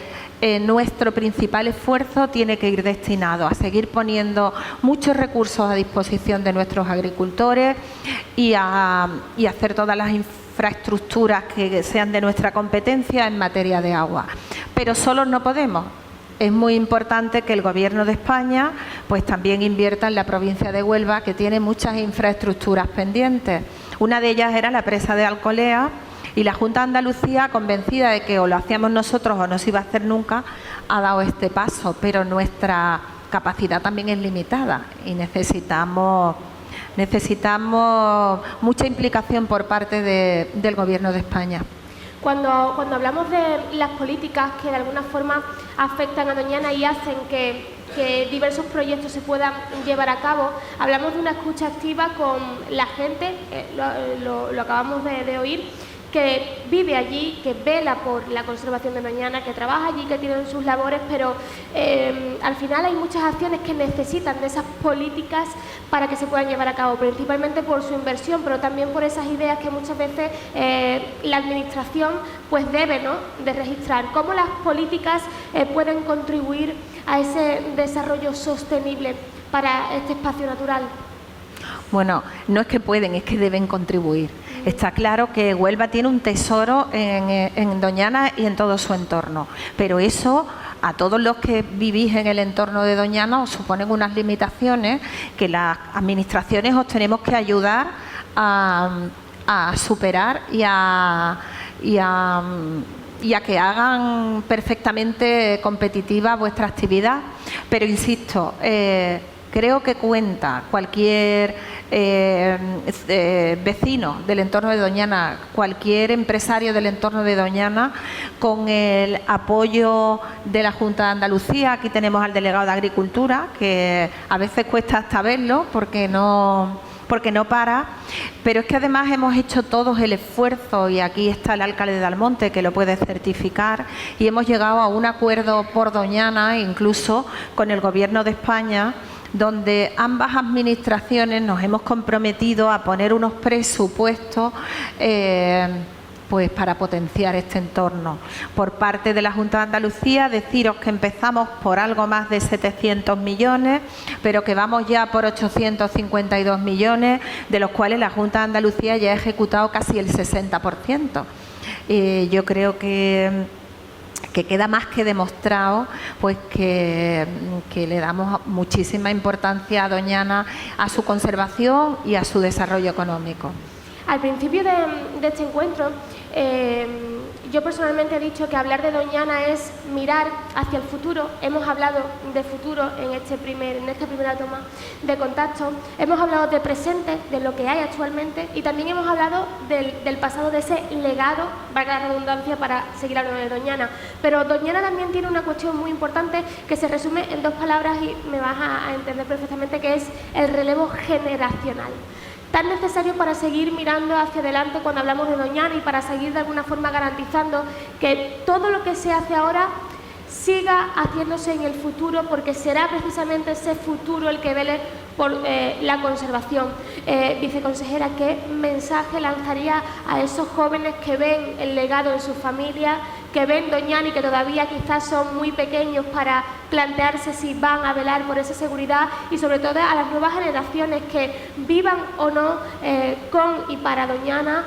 nuestro principal esfuerzo tiene que ir destinado a seguir poniendo muchos recursos a disposición de nuestros agricultores y a hacer todas las infraestructuras que sean de nuestra competencia en materia de agua. Pero solos no podemos. Es muy importante que el Gobierno de España pues también invierta en la provincia de Huelva, que tiene muchas infraestructuras pendientes. Una de ellas era la presa de Alcolea, y la Junta de Andalucía, convencida de que o lo hacíamos nosotros o no se iba a hacer nunca, ha dado este paso, pero nuestra capacidad también es limitada y necesitamos mucha implicación por parte del Gobierno de España. Cuando hablamos de las políticas que de alguna forma afectan a Doñana y hacen que diversos proyectos se puedan llevar a cabo, hablamos de una escucha activa con la gente, lo acabamos de oír, que vive allí, que vela por la conservación de Doñana, que trabaja allí, que tiene sus labores, pero al final hay muchas acciones que necesitan de esas políticas para que se puedan llevar a cabo, principalmente por su inversión, pero también por esas ideas que muchas veces la Administración pues debe, ¿no?, de registrar. ¿Cómo las políticas pueden contribuir a ese desarrollo sostenible para este espacio natural? Bueno, no es que pueden, es que deben contribuir. Está claro que Huelva tiene un tesoro en Doñana y en todo su entorno, pero eso a todos los que vivís en el entorno de Doñana os suponen unas limitaciones que las administraciones os tenemos que ayudar a superar y a que hagan perfectamente competitiva vuestra actividad. Pero insisto, creo que cuenta cualquier vecino del entorno de Doñana, cualquier empresario del entorno de Doñana, con el apoyo de la Junta de Andalucía. Aquí tenemos al delegado de Agricultura, que a veces cuesta hasta verlo porque no para, pero es que además hemos hecho todos el esfuerzo, y aquí está el alcalde de Almonte que lo puede certificar, y hemos llegado a un acuerdo por Doñana, incluso con el Gobierno de España, donde ambas administraciones nos hemos comprometido a poner unos presupuestos pues para potenciar este entorno. Por parte de la Junta de Andalucía, deciros que empezamos por algo más de 700 millones, pero que vamos ya por 852 millones, de los cuales la Junta de Andalucía ya ha ejecutado casi el 60%. Yo creo que queda más que demostrado pues que le damos muchísima importancia a Doñana, a su conservación y a su desarrollo económico. Al principio de este encuentro, yo personalmente he dicho que hablar de Doñana es mirar hacia el futuro. Hemos hablado de futuro en esta primera toma de contacto. Hemos hablado de presente, de lo que hay actualmente, y también hemos hablado del pasado, de ese legado, valga la redundancia, para seguir hablando de Doñana. Pero Doñana también tiene una cuestión muy importante que se resume en dos palabras y me vas a entender perfectamente, que es el relevo generacional. Tan necesario para seguir mirando hacia adelante cuando hablamos de Doñana y para seguir de alguna forma garantizando que todo lo que se hace ahora siga haciéndose en el futuro, porque será precisamente ese futuro el que vele por la conservación. Viceconsejera, ¿qué mensaje lanzaría a esos jóvenes que ven el legado en su familia, que ven Doñana y que todavía quizás son muy pequeños para plantearse si van a velar por esa seguridad, y sobre todo a las nuevas generaciones que vivan o no con y para Doñana,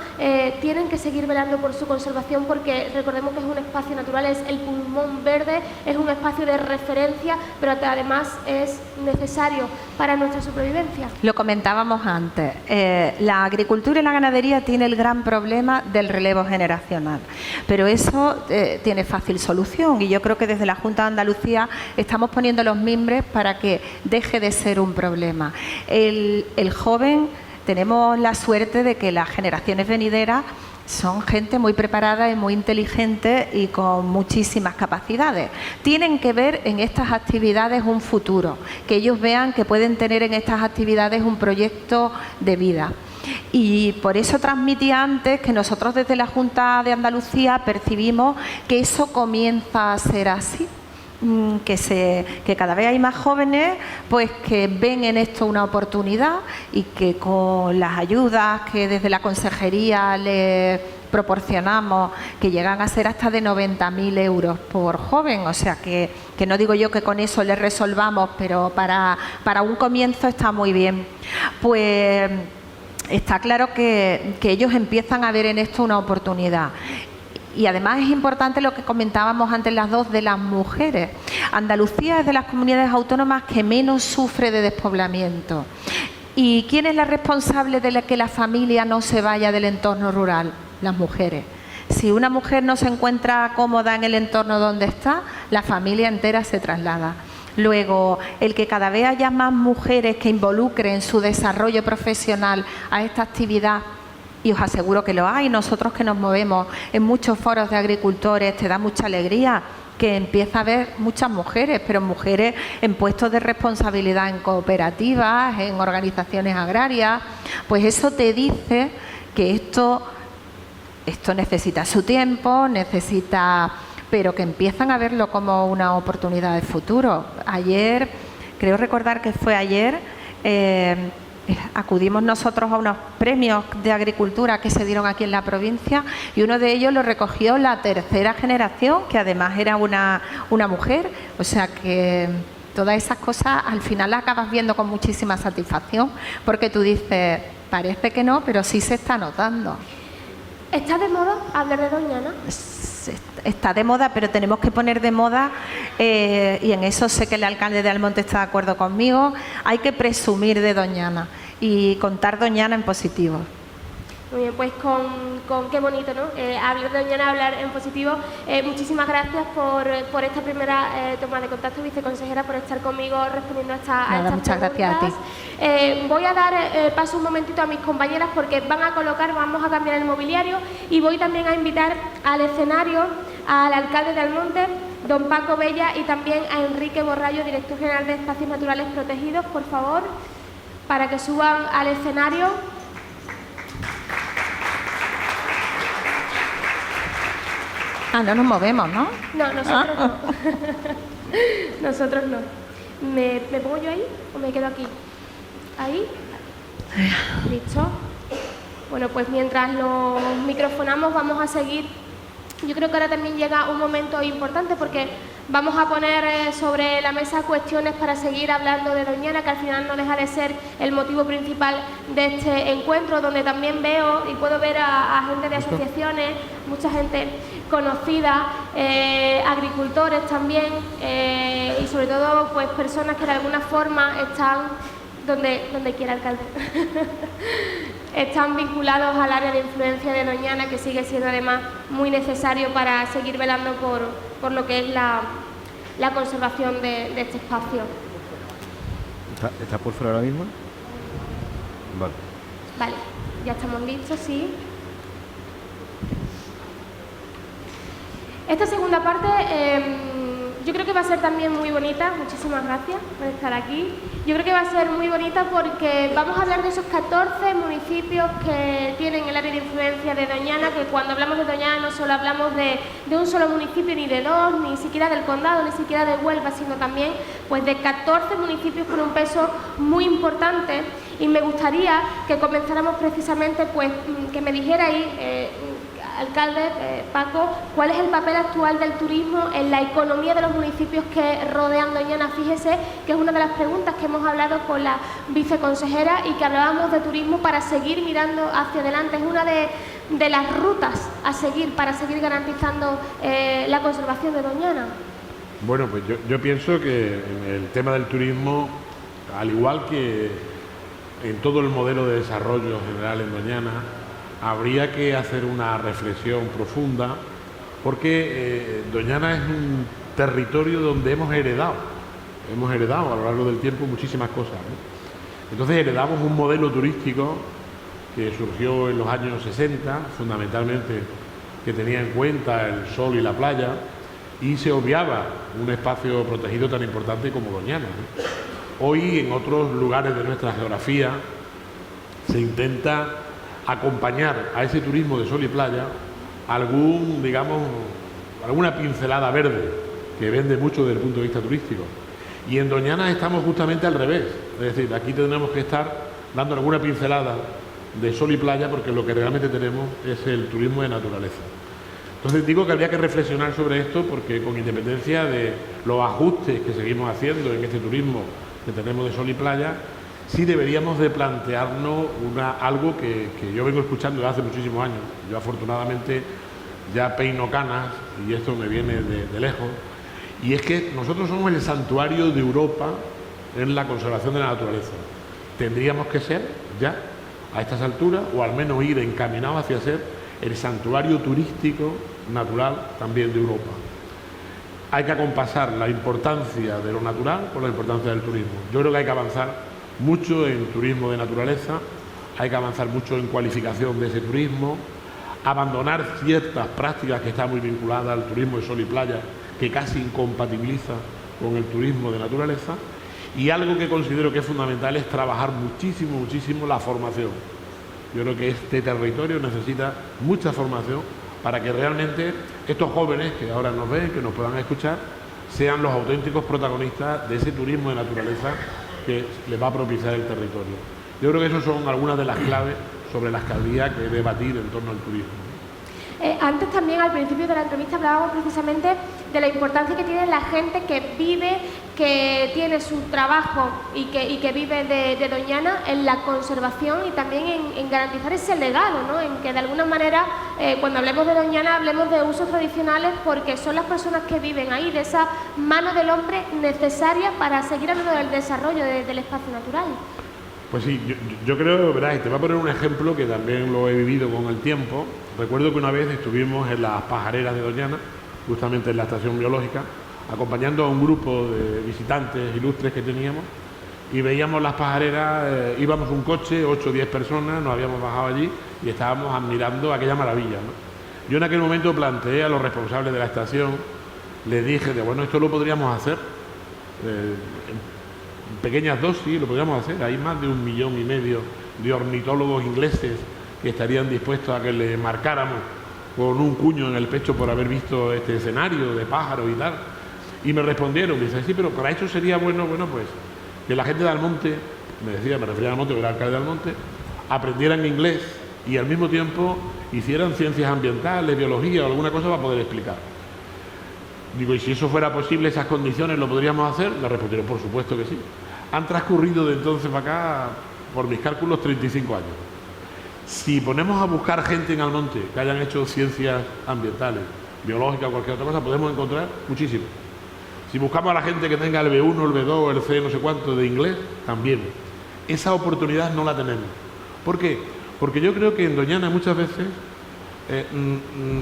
tienen que seguir velando por su conservación, porque recordemos que es un espacio natural, es el pulmón verde, es un espacio de referencia, pero además es necesario para nuestra supervivencia. Lo comentábamos antes, la agricultura y la ganadería tiene el gran problema del relevo generacional, pero eso tiene fácil solución, y yo creo que desde la Junta de Andalucía estamos poniendo los mimbres para que deje de ser un problema. El joven, tenemos la suerte de que las generaciones venideras son gente muy preparada y muy inteligente y con muchísimas capacidades. Tienen que ver en estas actividades un futuro, que ellos vean que pueden tener en estas actividades un proyecto de vida. Y por eso transmití antes que nosotros desde la Junta de Andalucía percibimos que eso comienza a ser así. Que cada vez hay más jóvenes pues que ven en esto una oportunidad, y que con las ayudas que desde la consejería les proporcionamos, que llegan a ser hasta de 90.000 euros por joven, o sea que no digo yo que con eso les resolvamos, pero para un comienzo está muy bien. Pues está claro que ellos empiezan a ver en esto una oportunidad. Y además es importante lo que comentábamos antes las dos de las mujeres. Andalucía es de las comunidades autónomas que menos sufre de despoblamiento. ¿Y quién es la responsable de que la familia no se vaya del entorno rural? Las mujeres. Si una mujer no se encuentra cómoda en el entorno donde está, la familia entera se traslada. Luego, el que cada vez haya más mujeres que involucren su desarrollo profesional a esta actividad, y os aseguro que lo hay, nosotros que nos movemos en muchos foros de agricultores, te da mucha alegría que empieza a haber muchas mujeres, pero mujeres en puestos de responsabilidad en cooperativas, en organizaciones agrarias. Pues eso te dice que esto necesita su tiempo, pero que empiezan a verlo como una oportunidad de futuro. Ayer, creo recordar que fue ayer, acudimos nosotros a unos premios de agricultura que se dieron aquí en la provincia, y uno de ellos lo recogió la tercera generación, que además era una mujer. O sea que todas esas cosas al final las acabas viendo con muchísima satisfacción, porque tú dices, parece que no, pero sí se está notando. ¿Está de moda hablar de Doñana? Está de moda, pero tenemos que poner de moda, y en eso sé que el alcalde de Almonte está de acuerdo conmigo, hay que presumir de Doñana y contar Doñana en positivo. Muy bien, pues con qué bonito, ¿no? Hablar de Doñana, hablar en positivo. Muchísimas gracias por esta primera toma de contacto, viceconsejera, por estar conmigo respondiendo a estas preguntas. Muchas gracias a ti. Voy a dar paso un momentito a mis compañeras, porque vamos a cambiar el mobiliario, y voy también a invitar al escenario al alcalde de Almonte, don Paco Bella, y también a Enrique Borrallo, director general de Espacios Naturales Protegidos, por favor, para que suban al escenario. No nos movemos, ¿no? No, nosotros no. Nosotros no. ¿Me pongo yo ahí o me quedo aquí? ¿Ahí? ¿Listo? Bueno, pues mientras los microfonamos vamos a seguir. Yo creo que ahora también llega un momento importante, porque vamos a poner sobre la mesa cuestiones para seguir hablando de Doñana, que al final no deja de ser el motivo principal de este encuentro, donde también veo y puedo ver a gente de asociaciones, mucha gente conocida, agricultores también, y sobre todo pues personas que de alguna forma están donde quiera, alcalde. Están vinculados al área de influencia de Doñana, que sigue siendo además muy necesario para seguir velando por lo que es la conservación de este espacio. ¿Está por fuera ahora mismo? Vale. Vale, ya estamos listos, sí. Esta segunda parte yo creo que va a ser también muy bonita. Muchísimas gracias por estar aquí. Yo creo que va a ser muy bonita porque vamos a hablar de esos 14 municipios que tienen el área de influencia de Doñana, que cuando hablamos de Doñana no solo hablamos de un solo municipio, ni de dos, ni siquiera del condado, ni siquiera de Huelva, sino también pues de 14 municipios con un peso muy importante. Y me gustaría que comenzáramos precisamente, pues que me dijerais alcalde, Paco, ¿cuál es el papel actual del turismo en la economía de los municipios que rodean Doñana? Fíjese que es una de las preguntas que hemos hablado con la viceconsejera y que hablábamos de turismo para seguir mirando hacia adelante. Es una de las rutas a seguir para seguir garantizando la conservación de Doñana. Bueno, pues yo pienso que en el tema del turismo, al igual que en todo el modelo de desarrollo general en Doñana, habría que hacer una reflexión profunda, porque Doñana es un territorio donde hemos heredado a lo largo del tiempo muchísimas cosas, ¿no? Entonces heredamos un modelo turístico que surgió en los años 60, fundamentalmente, que tenía en cuenta el sol y la playa, y se obviaba un espacio protegido tan importante como Doñana, ¿no? Hoy, en otros lugares de nuestra geografía, se intenta acompañar a ese turismo de sol y playa alguna pincelada verde, que vende mucho desde el punto de vista turístico. Y en Doñana estamos justamente al revés, es decir, aquí tenemos que estar dando alguna pincelada de sol y playa, porque lo que realmente tenemos es el turismo de naturaleza. Entonces digo que habría que reflexionar sobre esto, porque con independencia de los ajustes que seguimos haciendo en este turismo que tenemos de sol y playa, sí deberíamos de plantearnos algo que yo vengo escuchando desde hace muchísimos años. Yo afortunadamente ya peino canas y esto me viene de lejos, y es que nosotros somos el santuario de Europa en la conservación de la naturaleza. Tendríamos que ser ya a estas alturas, o al menos ir encaminados hacia ser el santuario turístico natural también de Europa. Hay que acompasar la importancia de lo natural con la importancia del turismo. Yo creo que hay que avanzar mucho en turismo de naturaleza, hay que avanzar mucho en cualificación de ese turismo, abandonar ciertas prácticas que están muy vinculadas al turismo de sol y playa, que casi incompatibiliza con el turismo de naturaleza, y algo que considero que es fundamental es trabajar muchísimo la formación. Yo creo que este territorio necesita mucha formación para que realmente estos jóvenes que ahora nos ven, que nos puedan escuchar, sean los auténticos protagonistas de ese turismo de naturaleza que les va a propiciar el territorio. Yo creo que esas son algunas de las claves sobre las que habría que debatir en torno al turismo. Antes también, al principio de la entrevista, hablábamos precisamente de la importancia que tiene la gente que vive, que tiene su trabajo y que vive de Doñana en la conservación y también en garantizar ese legado, ¿no? En que de alguna manera, cuando hablemos de Doñana, hablemos de usos tradicionales, porque son las personas que viven ahí, de esa mano del hombre necesaria para seguir hablando del desarrollo del espacio natural. Pues sí, yo creo, verás, y te voy a poner un ejemplo que también lo he vivido con el tiempo. Recuerdo que una vez estuvimos en las pajareras de Doñana, justamente en la estación biológica, acompañando a un grupo de visitantes ilustres que teníamos, y veíamos las pajareras, íbamos un coche, 8 o 10 personas, nos habíamos bajado allí y estábamos admirando aquella maravilla, ¿no? Yo en aquel momento planteé a los responsables de la estación, les dije de bueno, esto lo podríamos hacer en pequeñas dosis, lo podríamos hacer. Hay más de 1,5 millones de ornitólogos ingleses que estarían dispuestos a que le marcáramos con un cuño en el pecho por haber visto este escenario de pájaros y tal. Y me respondieron, me dicen, sí, pero para eso sería bueno, pues, que la gente de Almonte, me refería a Almonte, que era el alcalde de Almonte, aprendieran inglés y al mismo tiempo hicieran ciencias ambientales, biología o alguna cosa para poder explicar. Digo, y si eso fuera posible, esas condiciones, ¿lo podríamos hacer? Me respondieron, por supuesto que sí. Han transcurrido de entonces para acá, por mis cálculos, 35 años. Si ponemos a buscar gente en Almonte que hayan hecho ciencias ambientales, biológicas o cualquier otra cosa, podemos encontrar muchísimo. Si buscamos a la gente que tenga el B1, el B2, el C, no sé cuánto de inglés, también. Esa oportunidad no la tenemos. ¿Por qué? Porque yo creo que en Doñana muchas veces,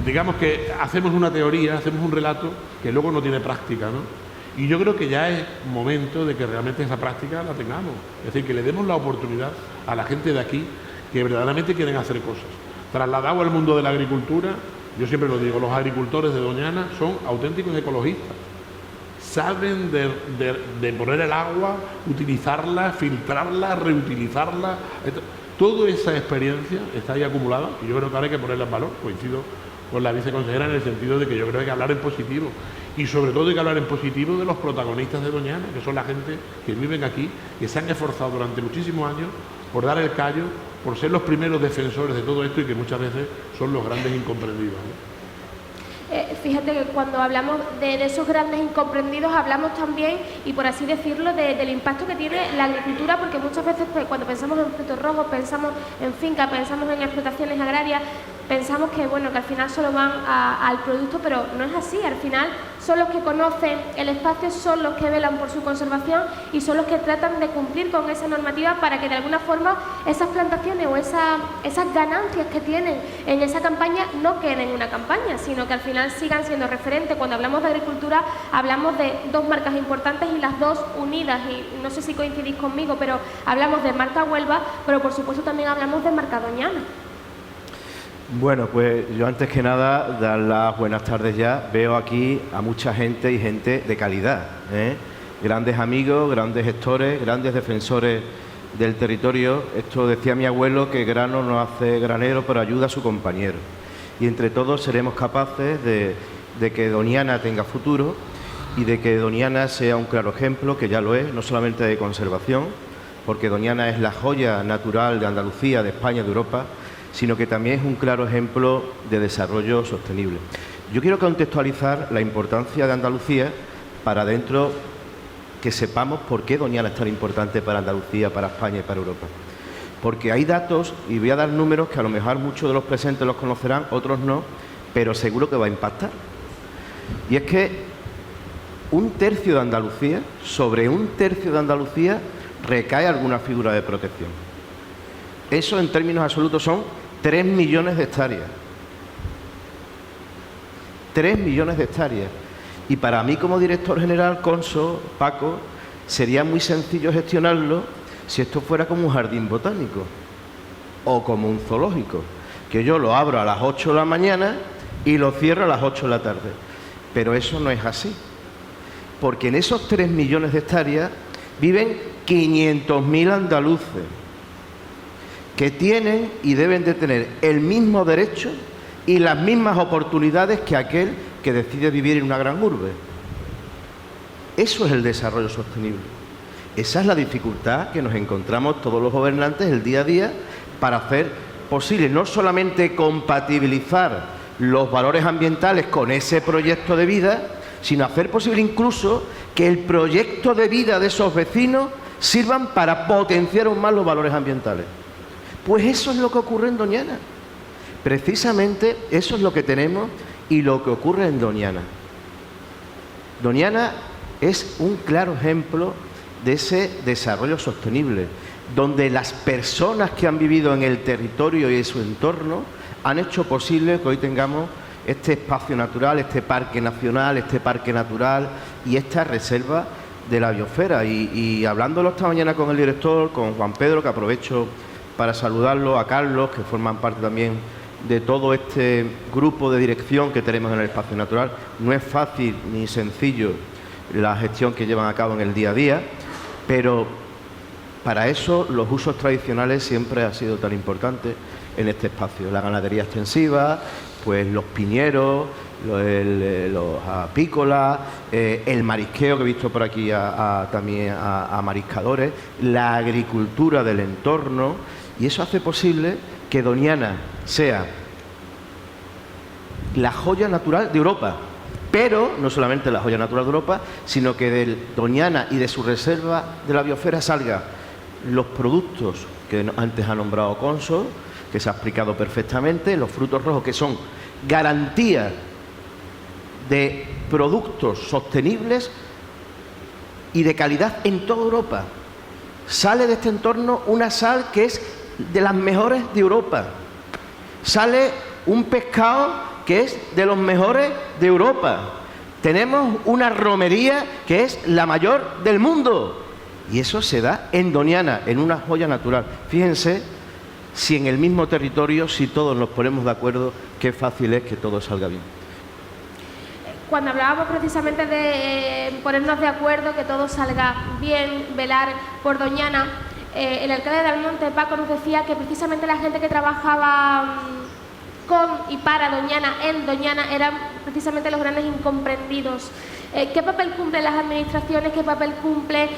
digamos que hacemos una teoría, hacemos un relato que luego no tiene práctica, ¿no? Y yo creo que ya es momento de que realmente esa práctica la tengamos. Es decir, que le demos la oportunidad a la gente de aquí que verdaderamente quieren hacer cosas. Trasladado al mundo de la agricultura, yo siempre lo digo, los agricultores de Doñana son auténticos ecologistas. Saben de poner el agua, utilizarla, filtrarla, reutilizarla. Toda esa experiencia está ahí acumulada y yo creo que ahora hay que ponerla en valor. Coincido con la viceconsejera en el sentido de que yo creo que hay que hablar en positivo. Y sobre todo hay que hablar en positivo de los protagonistas de Doñana, que son la gente que viven aquí, que se han esforzado durante muchísimos años por dar el callo por ser los primeros defensores de todo esto y que muchas veces son los grandes incomprendidos, ¿no? Fíjate que cuando hablamos de esos grandes incomprendidos hablamos también, y por así decirlo, del impacto que tiene la agricultura, porque muchas veces cuando pensamos en frutos rojos, pensamos en finca, pensamos en explotaciones agrarias, pensamos que bueno, que al final solo van al producto, pero no es así. Al final son los que conocen el espacio, son los que velan por su conservación y son los que tratan de cumplir con esa normativa para que de alguna forma esas plantaciones o esas ganancias que tienen en esa campaña no queden en una campaña, sino que al final sigan siendo referentes. Cuando hablamos de agricultura hablamos de dos marcas importantes y las dos unidas, y no sé si coincidís conmigo, pero hablamos de marca Huelva, pero por supuesto también hablamos de marca Doñana. Bueno, pues yo antes que nada dar las buenas tardes ya. Veo aquí a mucha gente y gente de calidad, ¿eh? Grandes amigos, grandes gestores, grandes defensores del territorio. Esto decía mi abuelo, que grano no hace granero, pero ayuda a su compañero. Y entre todos seremos capaces de que Doñana tenga futuro y de que Doñana sea un claro ejemplo, que ya lo es, no solamente de conservación, porque Doñana es la joya natural de Andalucía, de España, de Europa, sino que también es un claro ejemplo de desarrollo sostenible. Yo quiero contextualizar la importancia de Andalucía para dentro que sepamos por qué Doñana es tan importante para Andalucía, para España y para Europa. Porque hay datos, y voy a dar números que a lo mejor muchos de los presentes los conocerán, otros no, pero seguro que va a impactar. Y es que un tercio de Andalucía, sobre un tercio de Andalucía, recae alguna figura de protección. Eso en términos absolutos son 3 millones de hectáreas. 3 millones de hectáreas. Y para mí como director general, Conso, Paco, sería muy sencillo gestionarlo si esto fuera como un jardín botánico o como un zoológico, que yo lo abro a las 8 de la mañana y lo cierro a las 8 de la tarde. Pero eso no es así, porque en esos 3 millones de hectáreas viven 500.000 andaluces que tienen y deben de tener el mismo derecho y las mismas oportunidades que aquel que decide vivir en una gran urbe. Eso es el desarrollo sostenible. Esa es la dificultad que nos encontramos todos los gobernantes el día a día para hacer posible no solamente compatibilizar los valores ambientales con ese proyecto de vida, sino hacer posible incluso que el proyecto de vida de esos vecinos sirvan para potenciar aún más los valores ambientales. Pues eso es lo que ocurre en Doñana. Precisamente eso es lo que tenemos y lo que ocurre en Doñana. Doñana es un claro ejemplo de ese desarrollo sostenible, donde las personas que han vivido en el territorio y en su entorno han hecho posible que hoy tengamos este espacio natural, este parque nacional, este parque natural y esta reserva de la biosfera. Y hablándolo esta mañana con el director, con Juan Pedro, que aprovecho para saludarlo, a Carlos, que forman parte también de todo este grupo de dirección que tenemos en el espacio natural. No es fácil ni sencillo la gestión que llevan a cabo en el día a día, pero para eso los usos tradicionales siempre han sido tan importantes en este espacio. La ganadería extensiva, pues los piñeros, los apícolas, el marisqueo, que he visto por aquí también a mariscadores, la agricultura del entorno, y eso hace posible que Doñana sea la joya natural de Europa. Pero no solamente la joya natural de Europa, sino que de Doñana y de su reserva de la biosfera salgan los productos que antes ha nombrado Conso, que se ha explicado perfectamente, los frutos rojos, que son garantía de productos sostenibles y de calidad en toda Europa. Sale de este entorno una sal que es de las mejores de Europa. Sale un pescado que es de los mejores de Europa. Tenemos una romería que es la mayor del mundo. Y eso se da en Doñana, en una joya natural. Fíjense si en el mismo territorio, si todos nos ponemos de acuerdo, qué fácil es que todo salga bien. Cuando hablábamos precisamente de ponernos de acuerdo, que todo salga bien, velar por Doñana, el alcalde de Almonte, Paco, nos decía que precisamente la gente que trabajaba con y para Doñana, en Doñana, eran precisamente los grandes incomprendidos. ¿Qué papel cumplen las administraciones? ¿Qué papel cumplen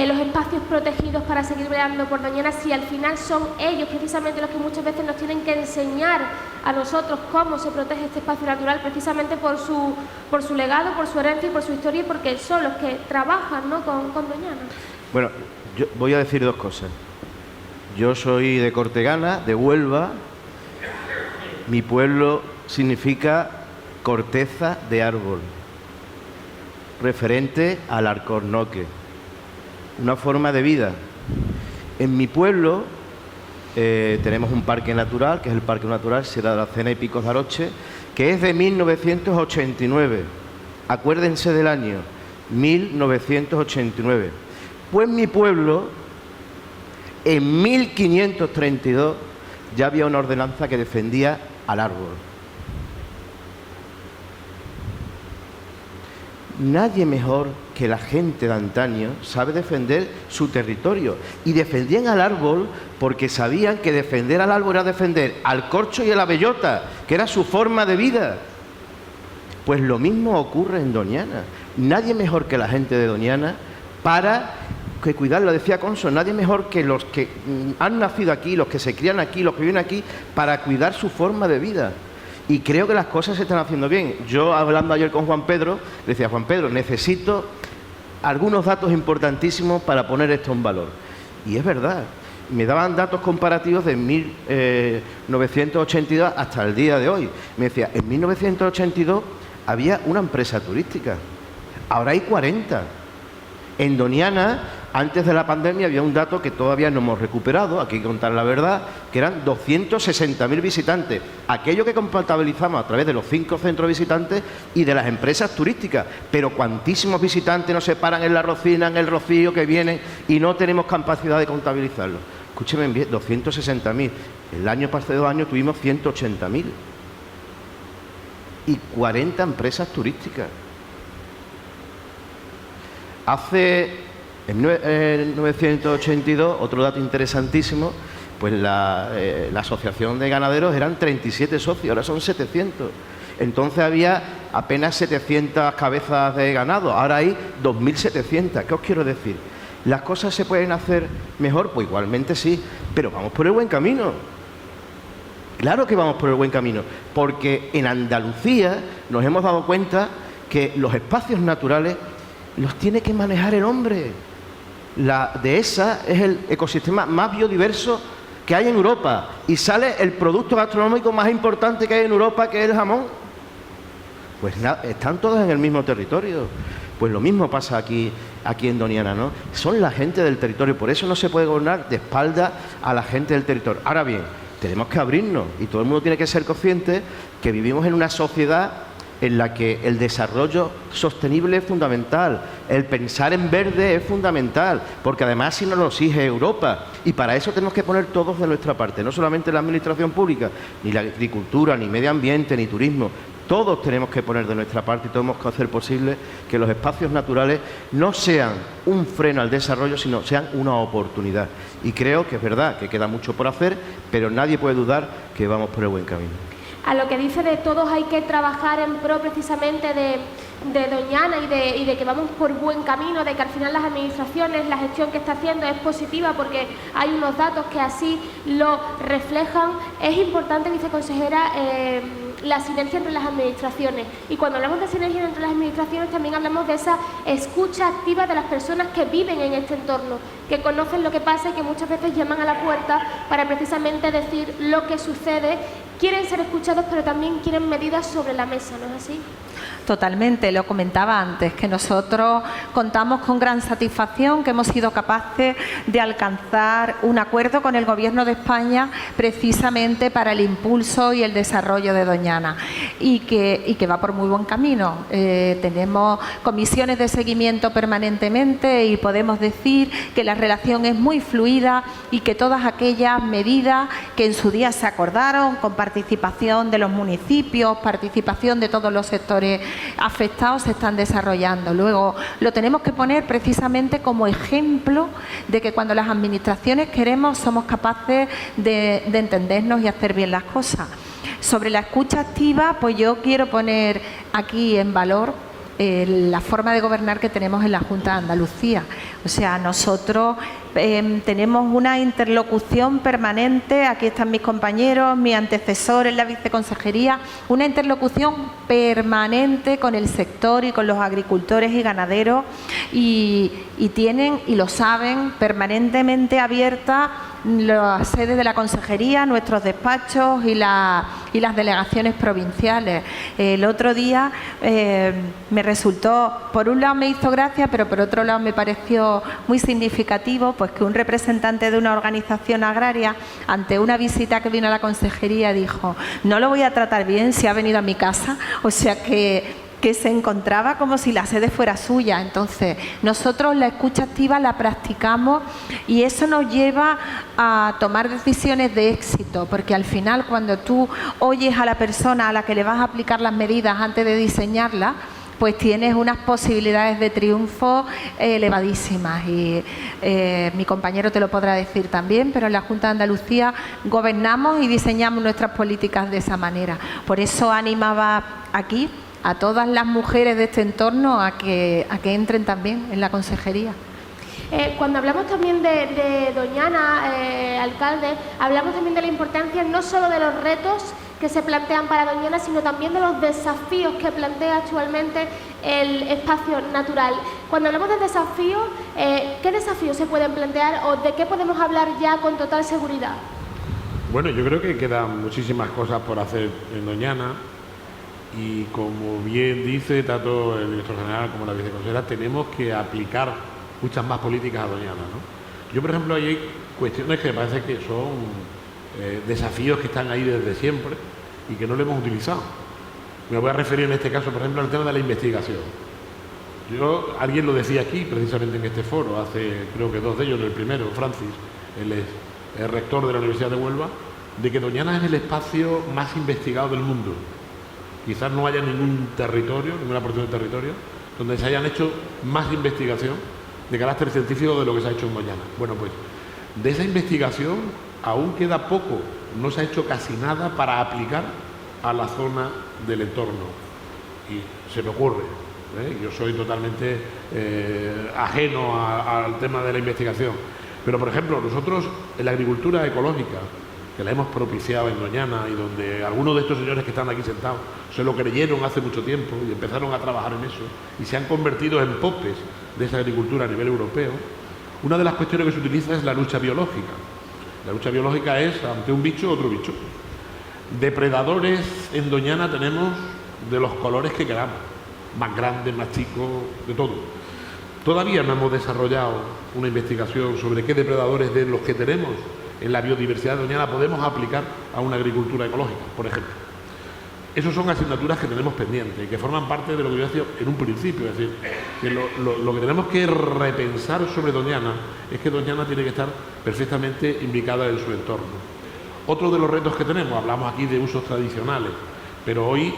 los espacios protegidos para seguir velando por Doñana? Si al final son ellos precisamente los que muchas veces nos tienen que enseñar a nosotros cómo se protege este espacio natural, precisamente por su legado, por su herencia y por su historia, y porque son los que trabajan, ¿no?, con Doñana. Bueno, yo voy a decir dos cosas. Yo soy de Cortegana, de Huelva. Mi pueblo significa corteza de árbol, referente al alcornoque, una forma de vida. En mi pueblo tenemos un parque natural, que es el Parque Natural Sierra de la Cena y Picos de Aroche, que es de 1989. Acuérdense del año, 1989. Pues en mi pueblo, en 1532, ya había una ordenanza que defendía al árbol. Nadie mejor que la gente de antaño sabe defender su territorio. Y defendían al árbol porque sabían que defender al árbol era defender al corcho y a la bellota, que era su forma de vida. Pues lo mismo ocurre en Doñana. Nadie mejor que la gente de Doñana para que cuidar, lo decía Conso, nadie mejor que los que han nacido aquí, los que se crían aquí, los que viven aquí, para cuidar su forma de vida. Y creo que las cosas se están haciendo bien. Yo, hablando ayer con Juan Pedro, le decía: Juan Pedro, necesito algunos datos importantísimos para poner esto en valor. Y es verdad, me daban datos comparativos de 1982 hasta el día de hoy. Me decía, en 1982 había una empresa turística, ahora hay 40. En Doñana, antes de la pandemia, había un dato que todavía no hemos recuperado, hay que contar la verdad, que eran 260.000 visitantes. Aquello que contabilizamos a través de los 5 centros visitantes y de las empresas turísticas. Pero cuantísimos visitantes nos separan en La Rocina, en El Rocío, que vienen y no tenemos capacidad de contabilizarlo. Escúcheme bien, 260.000. El año pasado, 2 años, tuvimos 180.000. Y 40 empresas turísticas. En 1982, otro dato interesantísimo, pues la asociación de ganaderos eran 37 socios, ahora son 700. Entonces había apenas 700 cabezas de ganado, ahora hay 2.700. ¿Qué os quiero decir? ¿Las cosas se pueden hacer mejor? Pues igualmente sí, pero vamos por el buen camino. Claro que vamos por el buen camino, porque en Andalucía nos hemos dado cuenta que los espacios naturales los tiene que manejar el hombre. La dehesa es el ecosistema más biodiverso que hay en Europa y sale el producto gastronómico más importante que hay en Europa, que es el jamón. Pues están todos en el mismo territorio. Pues lo mismo pasa aquí en Doñana, ¿no? Son la gente del territorio, por eso no se puede gobernar de espalda a la gente del territorio. Ahora bien, tenemos que abrirnos y todo el mundo tiene que ser consciente que vivimos en una sociedad en la que el desarrollo sostenible es fundamental, el pensar en verde es fundamental, porque además si nos lo exige Europa, y para eso tenemos que poner todos de nuestra parte, no solamente la administración pública, ni la agricultura, ni medio ambiente, ni turismo. Todos tenemos que poner de nuestra parte y tenemos que hacer posible que los espacios naturales no sean un freno al desarrollo, sino sean una oportunidad. Y creo que es verdad que queda mucho por hacer, pero nadie puede dudar que vamos por el buen camino. A lo que dice de todos hay que trabajar en pro precisamente de Doñana y de que vamos por buen camino, de que al final las administraciones, la gestión que está haciendo es positiva porque hay unos datos que así lo reflejan. Es importante, viceconsejera, la sinergia entre las administraciones. Y cuando hablamos de sinergia entre las administraciones también hablamos de esa escucha activa de las personas que viven en este entorno, que conocen lo que pasa y que muchas veces llaman a la puerta para precisamente decir lo que sucede. Quieren ser escuchados, pero también quieren medidas sobre la mesa, ¿no es así? Totalmente, lo comentaba antes, que nosotros contamos con gran satisfacción que hemos sido capaces de alcanzar un acuerdo con el Gobierno de España precisamente para el impulso y el desarrollo de Doñana y que va por muy buen camino. Tenemos comisiones de seguimiento permanentemente y podemos decir que la relación es muy fluida y que todas aquellas medidas que en su día se acordaron con participación de los municipios, participación de todos los sectores afectados se están desarrollando. Luego lo tenemos que poner precisamente como ejemplo de que cuando las administraciones queremos somos capaces de entendernos y hacer bien las cosas. Sobre la escucha activa, pues yo quiero poner aquí en valor la forma de gobernar que tenemos en la Junta de Andalucía. O sea, nosotros tenemos una interlocución permanente, aquí están mis compañeros, mi antecesor en la viceconsejería, una interlocución permanente con el sector y con los agricultores y ganaderos y tienen, y lo saben, permanentemente abierta las sedes de la consejería, nuestros despachos y las delegaciones provinciales. El otro día me resultó, por un lado me hizo gracia, pero por otro lado me pareció muy significativo, pues que un representante de una organización agraria, ante una visita que vino a la consejería, dijo: no lo voy a tratar bien si ha venido a mi casa. O sea que se encontraba como si la sede fuera suya. Entonces, nosotros la escucha activa la practicamos y eso nos lleva a tomar decisiones de éxito, porque al final, cuando tú oyes a la persona a la que le vas a aplicar las medidas antes de diseñarlas, pues tienes unas posibilidades de triunfo elevadísimas. Y mi compañero te lo podrá decir también, pero en la Junta de Andalucía gobernamos y diseñamos nuestras políticas de esa manera. Por eso animaba aquí a todas las mujeres de este entorno a que entren también en la consejería. Cuando hablamos también de Doñana, alcalde, hablamos también de la importancia no solo de los retos que se plantean para Doñana, sino también de los desafíos que plantea actualmente el espacio natural. Cuando hablamos de desafíos, ¿qué desafíos se pueden plantear o de qué podemos hablar ya con total seguridad? Bueno, yo creo que quedan muchísimas cosas por hacer en Doñana. Y como bien dice tanto el director general como la viceconsejera, tenemos que aplicar muchas más políticas a Doñana, ¿no? Yo, por ejemplo, hay cuestiones que me parece que son desafíos que están ahí desde siempre y que no lo hemos utilizado. Me voy a referir en este caso, por ejemplo, al tema de la investigación. Alguien lo decía aquí, precisamente en este foro, hace creo que 2 de ellos, el primero, Francis, él es el rector de la Universidad de Huelva, de que Doñana es el espacio más investigado del mundo. Quizás no haya ningún territorio, ninguna porción de territorio, donde se hayan hecho más investigación de carácter científico de lo que se ha hecho en Doñana. Bueno, pues de esa investigación aún queda poco, no se ha hecho casi nada para aplicar a la zona del entorno. Y se me ocurre, yo soy totalmente ajeno al tema de la investigación, pero por ejemplo nosotros en la agricultura ecológica, que la hemos propiciado en Doñana y donde algunos de estos señores que están aquí sentados se lo creyeron hace mucho tiempo y empezaron a trabajar en eso y se han convertido en popes de esa agricultura a nivel europeo, una de las cuestiones que se utiliza es la lucha biológica. La lucha biológica es ante un bicho, otro bicho. Depredadores en Doñana tenemos de los colores que queramos, más grandes, más chicos, de todo. Todavía no hemos desarrollado una investigación sobre qué depredadores de los que tenemos en la biodiversidad de Doñana podemos aplicar a una agricultura ecológica, por ejemplo. Esas son asignaturas que tenemos pendientes y que forman parte de lo que yo decía en un principio, es decir, que lo que tenemos que repensar sobre Doñana es que Doñana tiene que estar perfectamente implicada en su entorno. Otro de los retos que tenemos, hablamos aquí de usos tradicionales, pero hoy,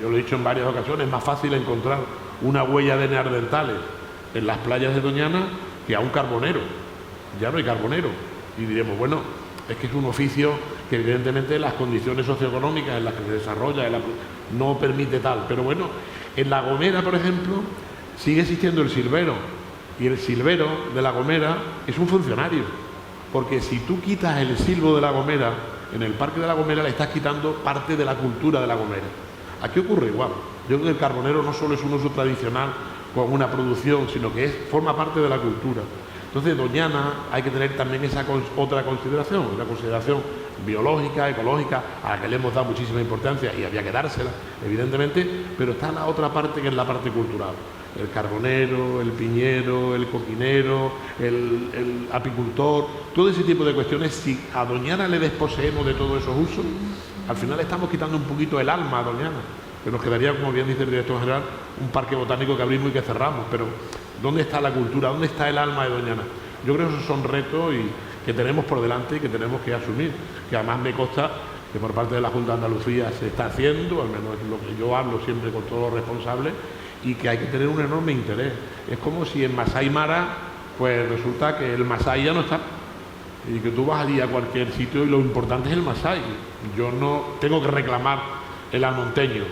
yo lo he dicho en varias ocasiones, es más fácil encontrar una huella de neandertales en las playas de Doñana que a un carbonero. Ya no hay carbonero. Y diremos, bueno, es que es un oficio que evidentemente las condiciones socioeconómicas en las que se desarrolla no permite tal. Pero bueno, en La Gomera, por ejemplo, sigue existiendo el silbero. Y el silbero de La Gomera es un funcionario. Porque si tú quitas el silbo de La Gomera, en el Parque de La Gomera le estás quitando parte de la cultura de La Gomera. Aquí ocurre igual. Yo creo que el carbonero no solo es un uso tradicional con una producción, sino que forma parte de la cultura. Entonces, Doñana hay que tener también esa otra consideración, una consideración biológica, ecológica, a la que le hemos dado muchísima importancia y había que dársela, evidentemente, pero está la otra parte que es la parte cultural. El carbonero, el piñero, el coquinero, el apicultor, todo ese tipo de cuestiones, si a Doñana le desposeemos de todos esos usos, al final estamos quitando un poquito el alma a Doñana, que nos quedaría, como bien dice el director general, un parque botánico que abrimos y que cerramos, pero ¿dónde está la cultura? ¿Dónde está el alma de Doñana? Yo creo que esos son retos que tenemos por delante y que tenemos que asumir, que además me consta que por parte de la Junta de Andalucía se está haciendo, al menos es lo que yo hablo siempre con todos los responsables, y que hay que tener un enorme interés. Es como si en Masai Mara, pues resulta que el Masai ya no está, y que tú vas allí a cualquier sitio y lo importante es el Masai. Yo no tengo que reclamar el almonteño,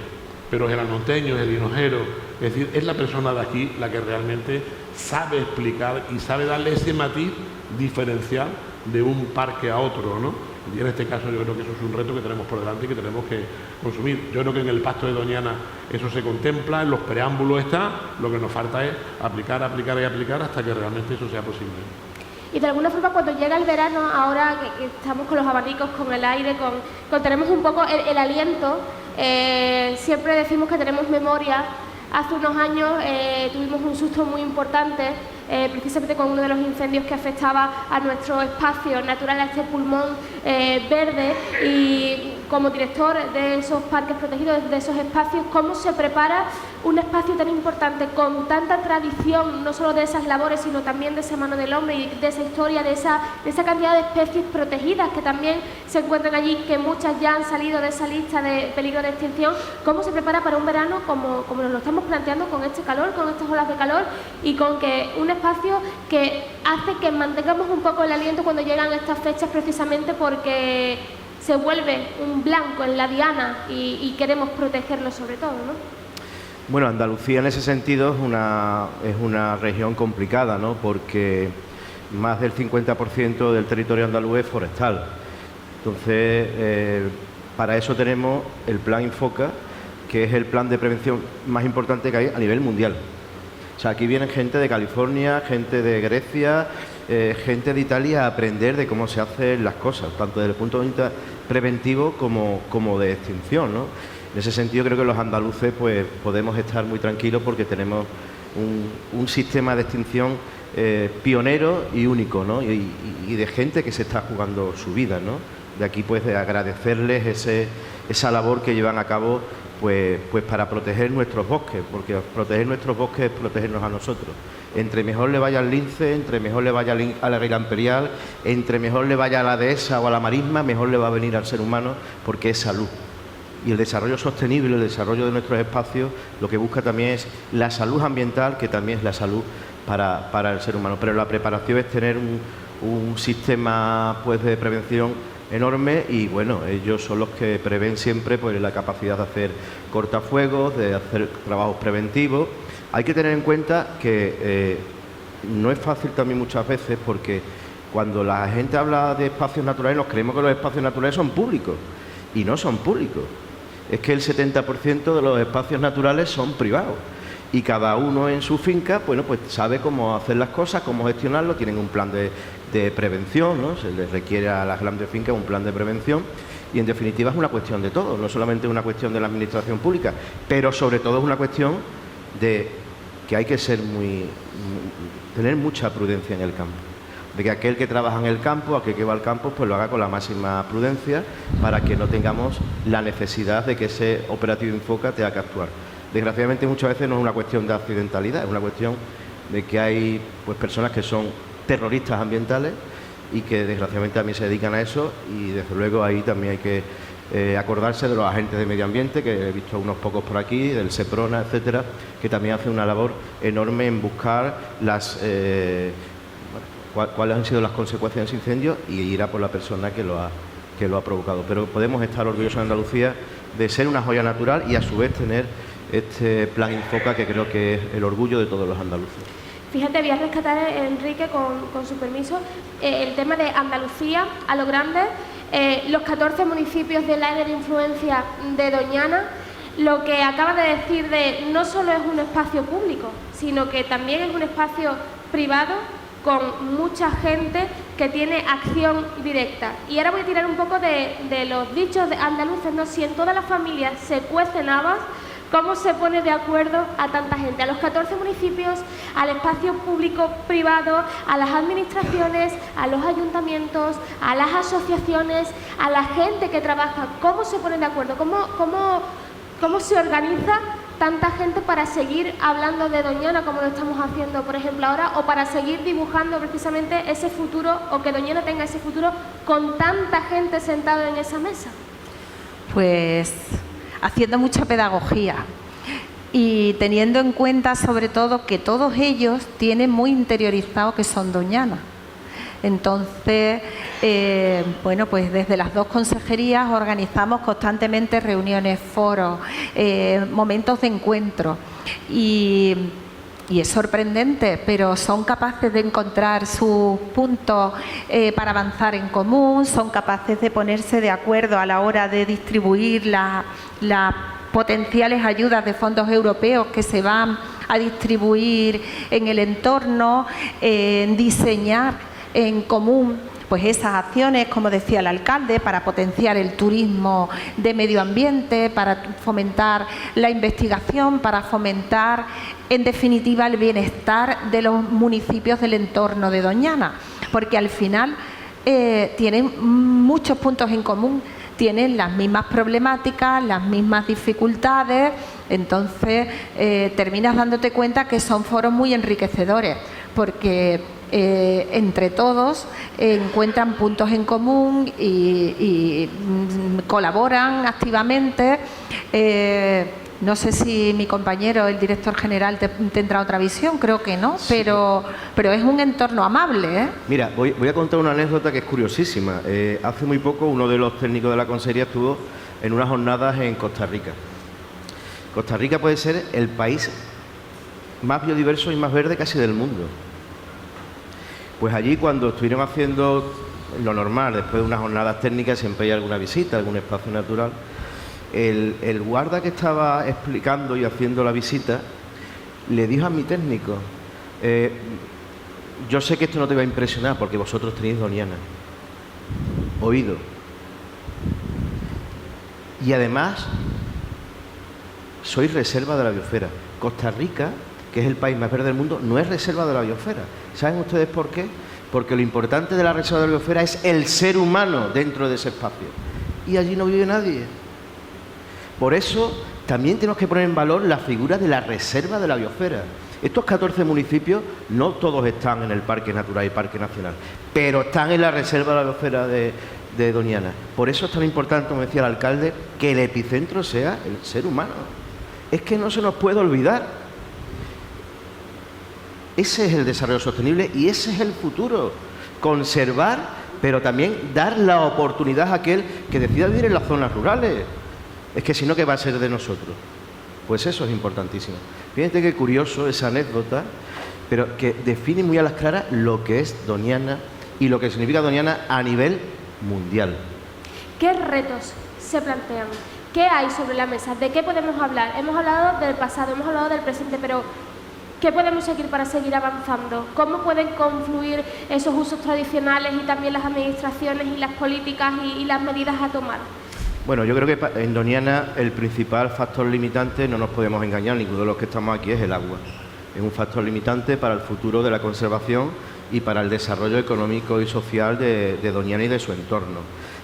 pero es el almonteño, es el hinojero, Es decir, es la persona de aquí la que realmente sabe explicar y sabe darle ese matiz diferencial de un parque a otro, ¿no? Y en este caso yo creo que eso es un reto que tenemos por delante y que tenemos que consumir. Yo creo que en el pacto de Doñana eso se contempla, en los preámbulos está, lo que nos falta es aplicar, aplicar y aplicar hasta que realmente eso sea posible. Y de alguna forma cuando llega el verano, ahora que estamos con los abanicos, con el aire, con tenemos un poco el aliento, siempre decimos que tenemos memoria. Hace unos años tuvimos un susto muy importante, precisamente con uno de los incendios que afectaba a nuestro espacio natural, a este pulmón verde, y como director de esos parques protegidos, de esos espacios, ¿cómo se prepara un espacio tan importante, con tanta tradición, no solo de esas labores, sino también de esa mano del hombre y de esa historia, de esa cantidad de especies protegidas que también se encuentran allí, que muchas ya han salido de esa lista de peligro de extinción? ¿Cómo se prepara para un verano como nos lo estamos planteando, con este calor, con estas olas de calor, y con que un espacio que hace que mantengamos un poco el aliento cuando llegan estas fechas, precisamente porque se vuelve un blanco en la diana y queremos protegerlo sobre todo, ¿no? Bueno, Andalucía en ese sentido es una región complicada, ¿no? Porque más del 50% del territorio andaluz es forestal. Entonces, para eso tenemos el Plan Infoca, que es el plan de prevención más importante que hay a nivel mundial. O sea, aquí vienen gente de California, gente de Grecia, gente de Italia a aprender de cómo se hacen las cosas, tanto desde el punto de vista preventivo como de extinción, ¿no? En ese sentido creo que los andaluces pues podemos estar muy tranquilos porque tenemos un sistema de extinción pionero y único, ¿no? Y de gente que se está jugando su vida, ¿no? De aquí pues de agradecerles esa labor que llevan a cabo pues para proteger nuestros bosques, porque proteger nuestros bosques es protegernos a nosotros. Entre mejor le vaya al lince, entre mejor le vaya a la águila imperial, entre mejor le vaya a la dehesa o a la marisma, mejor le va a venir al ser humano, porque es salud. Y el desarrollo sostenible, el desarrollo de nuestros espacios, lo que busca también es la salud ambiental, que también es la salud para el ser humano. Pero la preparación es tener un sistema pues de prevención enorme, y bueno, ellos son los que prevén siempre pues la capacidad de hacer cortafuegos, de hacer trabajos preventivos. Hay que tener en cuenta que no es fácil también muchas veces, porque cuando la gente habla de espacios naturales nos creemos que los espacios naturales son públicos, y no son públicos. Es que el 70% de los espacios naturales son privados, y cada uno en su finca, bueno, pues sabe cómo hacer las cosas, cómo gestionarlo, tienen un plan de prevención, ¿no? Se les requiere a las grandes fincas un plan de prevención, y en definitiva es una cuestión de todo, no solamente es una cuestión de la administración pública, pero sobre todo es una cuestión de que hay que tener mucha prudencia en el campo, de que aquel que trabaja en el campo, aquel que va al campo, pues lo haga con la máxima prudencia, para que no tengamos la necesidad de que ese operativo Infoca tenga que actuar. Desgraciadamente muchas veces no es una cuestión de accidentalidad, es una cuestión de que hay pues personas que son terroristas ambientales y que desgraciadamente también se dedican a eso, y desde luego ahí también hay que acordarse de los agentes de medio ambiente, que he visto unos pocos por aquí, del Seprona, etcétera, que también hacen una labor enorme en buscar cuáles han sido las consecuencias de ese incendio y ir a por la persona que lo ha provocado. Pero podemos estar orgullosos en Andalucía de ser una joya natural y a su vez tener este plan Infoca, que creo que es el orgullo de todos los andaluces. Fíjate, voy a rescatar, Enrique, con su permiso, el tema de Andalucía a lo grande, los 14 municipios del área de influencia de Doñana. Lo que acaba de decir de no solo es un espacio público, sino que también es un espacio privado con mucha gente que tiene acción directa. Y ahora voy a tirar un poco de los dichos de andaluces, ¿no? Si en todas las familias se cuecen habas, ¿cómo se pone de acuerdo a tanta gente? A los 14 municipios, al espacio público-privado, a las administraciones, a los ayuntamientos, a las asociaciones, a la gente que trabaja. ¿Cómo se ponen de acuerdo? ¿Cómo se organiza tanta gente para seguir hablando de Doñana como lo estamos haciendo, por ejemplo, ahora, o para seguir dibujando precisamente ese futuro, o que Doñana tenga ese futuro con tanta gente sentada en esa mesa? Pues haciendo mucha pedagogía y teniendo en cuenta sobre todo que todos ellos tienen muy interiorizado que son Doñana. Entonces, bueno, pues desde las dos consejerías organizamos constantemente reuniones, foros, momentos de encuentro. y es sorprendente, pero son capaces de encontrar sus puntos para avanzar en común, son capaces de ponerse de acuerdo a la hora de distribuir las potenciales ayudas de fondos europeos que se van a distribuir en el entorno, en diseñar en común pues esas acciones, como decía el alcalde, para potenciar el turismo de medio ambiente, para fomentar la investigación, para fomentar, en definitiva, el bienestar de los municipios del entorno de Doñana, porque al final tienen muchos puntos en común, tienen las mismas problemáticas, las mismas dificultades, entonces terminas dándote cuenta que son foros muy enriquecedores, porque entre todos encuentran puntos en común y colaboran activamente. No sé si mi compañero, el director general, tendrá otra visión, creo que no, sí. pero es un entorno amable, ¿eh? Mira, voy a contar una anécdota que es curiosísima. Hace muy poco uno de los técnicos de la consejería estuvo en unas jornadas en Costa Rica. Costa Rica puede ser el país más biodiverso y más verde casi del mundo. Pues allí, cuando estuvieron haciendo lo normal, después de unas jornadas técnicas, siempre hay alguna visita, algún espacio natural. El guarda que estaba explicando y haciendo la visita le dijo a mi técnico: yo sé que esto no te va a impresionar porque vosotros tenéis Doñana, oído, y además sois reserva de la biosfera. Costa Rica, que es el país más verde del mundo, no es reserva de la biosfera. ¿Saben ustedes por qué? Porque lo importante de la reserva de la biosfera es el ser humano dentro de ese espacio, y allí no vive nadie. Por eso también tenemos que poner en valor la figura de la reserva de la biosfera. Estos 14 municipios no todos están en el Parque Natural y Parque Nacional, pero están en la reserva de la biosfera de Doñana. Por eso es tan importante, como decía el alcalde, que el epicentro sea el ser humano. Es que no se nos puede olvidar. Ese es el desarrollo sostenible y ese es el futuro. Conservar, pero también dar la oportunidad a aquel que decida vivir en las zonas rurales. Es que si no, ¿qué va a ser de nosotros? Pues eso es importantísimo. Fíjate qué curioso esa anécdota, pero que define muy a las claras lo que es Doñana y lo que significa Doñana a nivel mundial. ¿Qué retos se plantean? ¿Qué hay sobre la mesa? ¿De qué podemos hablar? Hemos hablado del pasado, hemos hablado del presente, pero ¿qué podemos seguir para seguir avanzando? ¿Cómo pueden confluir esos usos tradicionales y también las administraciones y las políticas y las medidas a tomar? Bueno, yo creo que en Doñana el principal factor limitante, no nos podemos engañar, ninguno de los que estamos aquí, es el agua. Es un factor limitante para el futuro de la conservación y para el desarrollo económico y social de Doñana y de su entorno.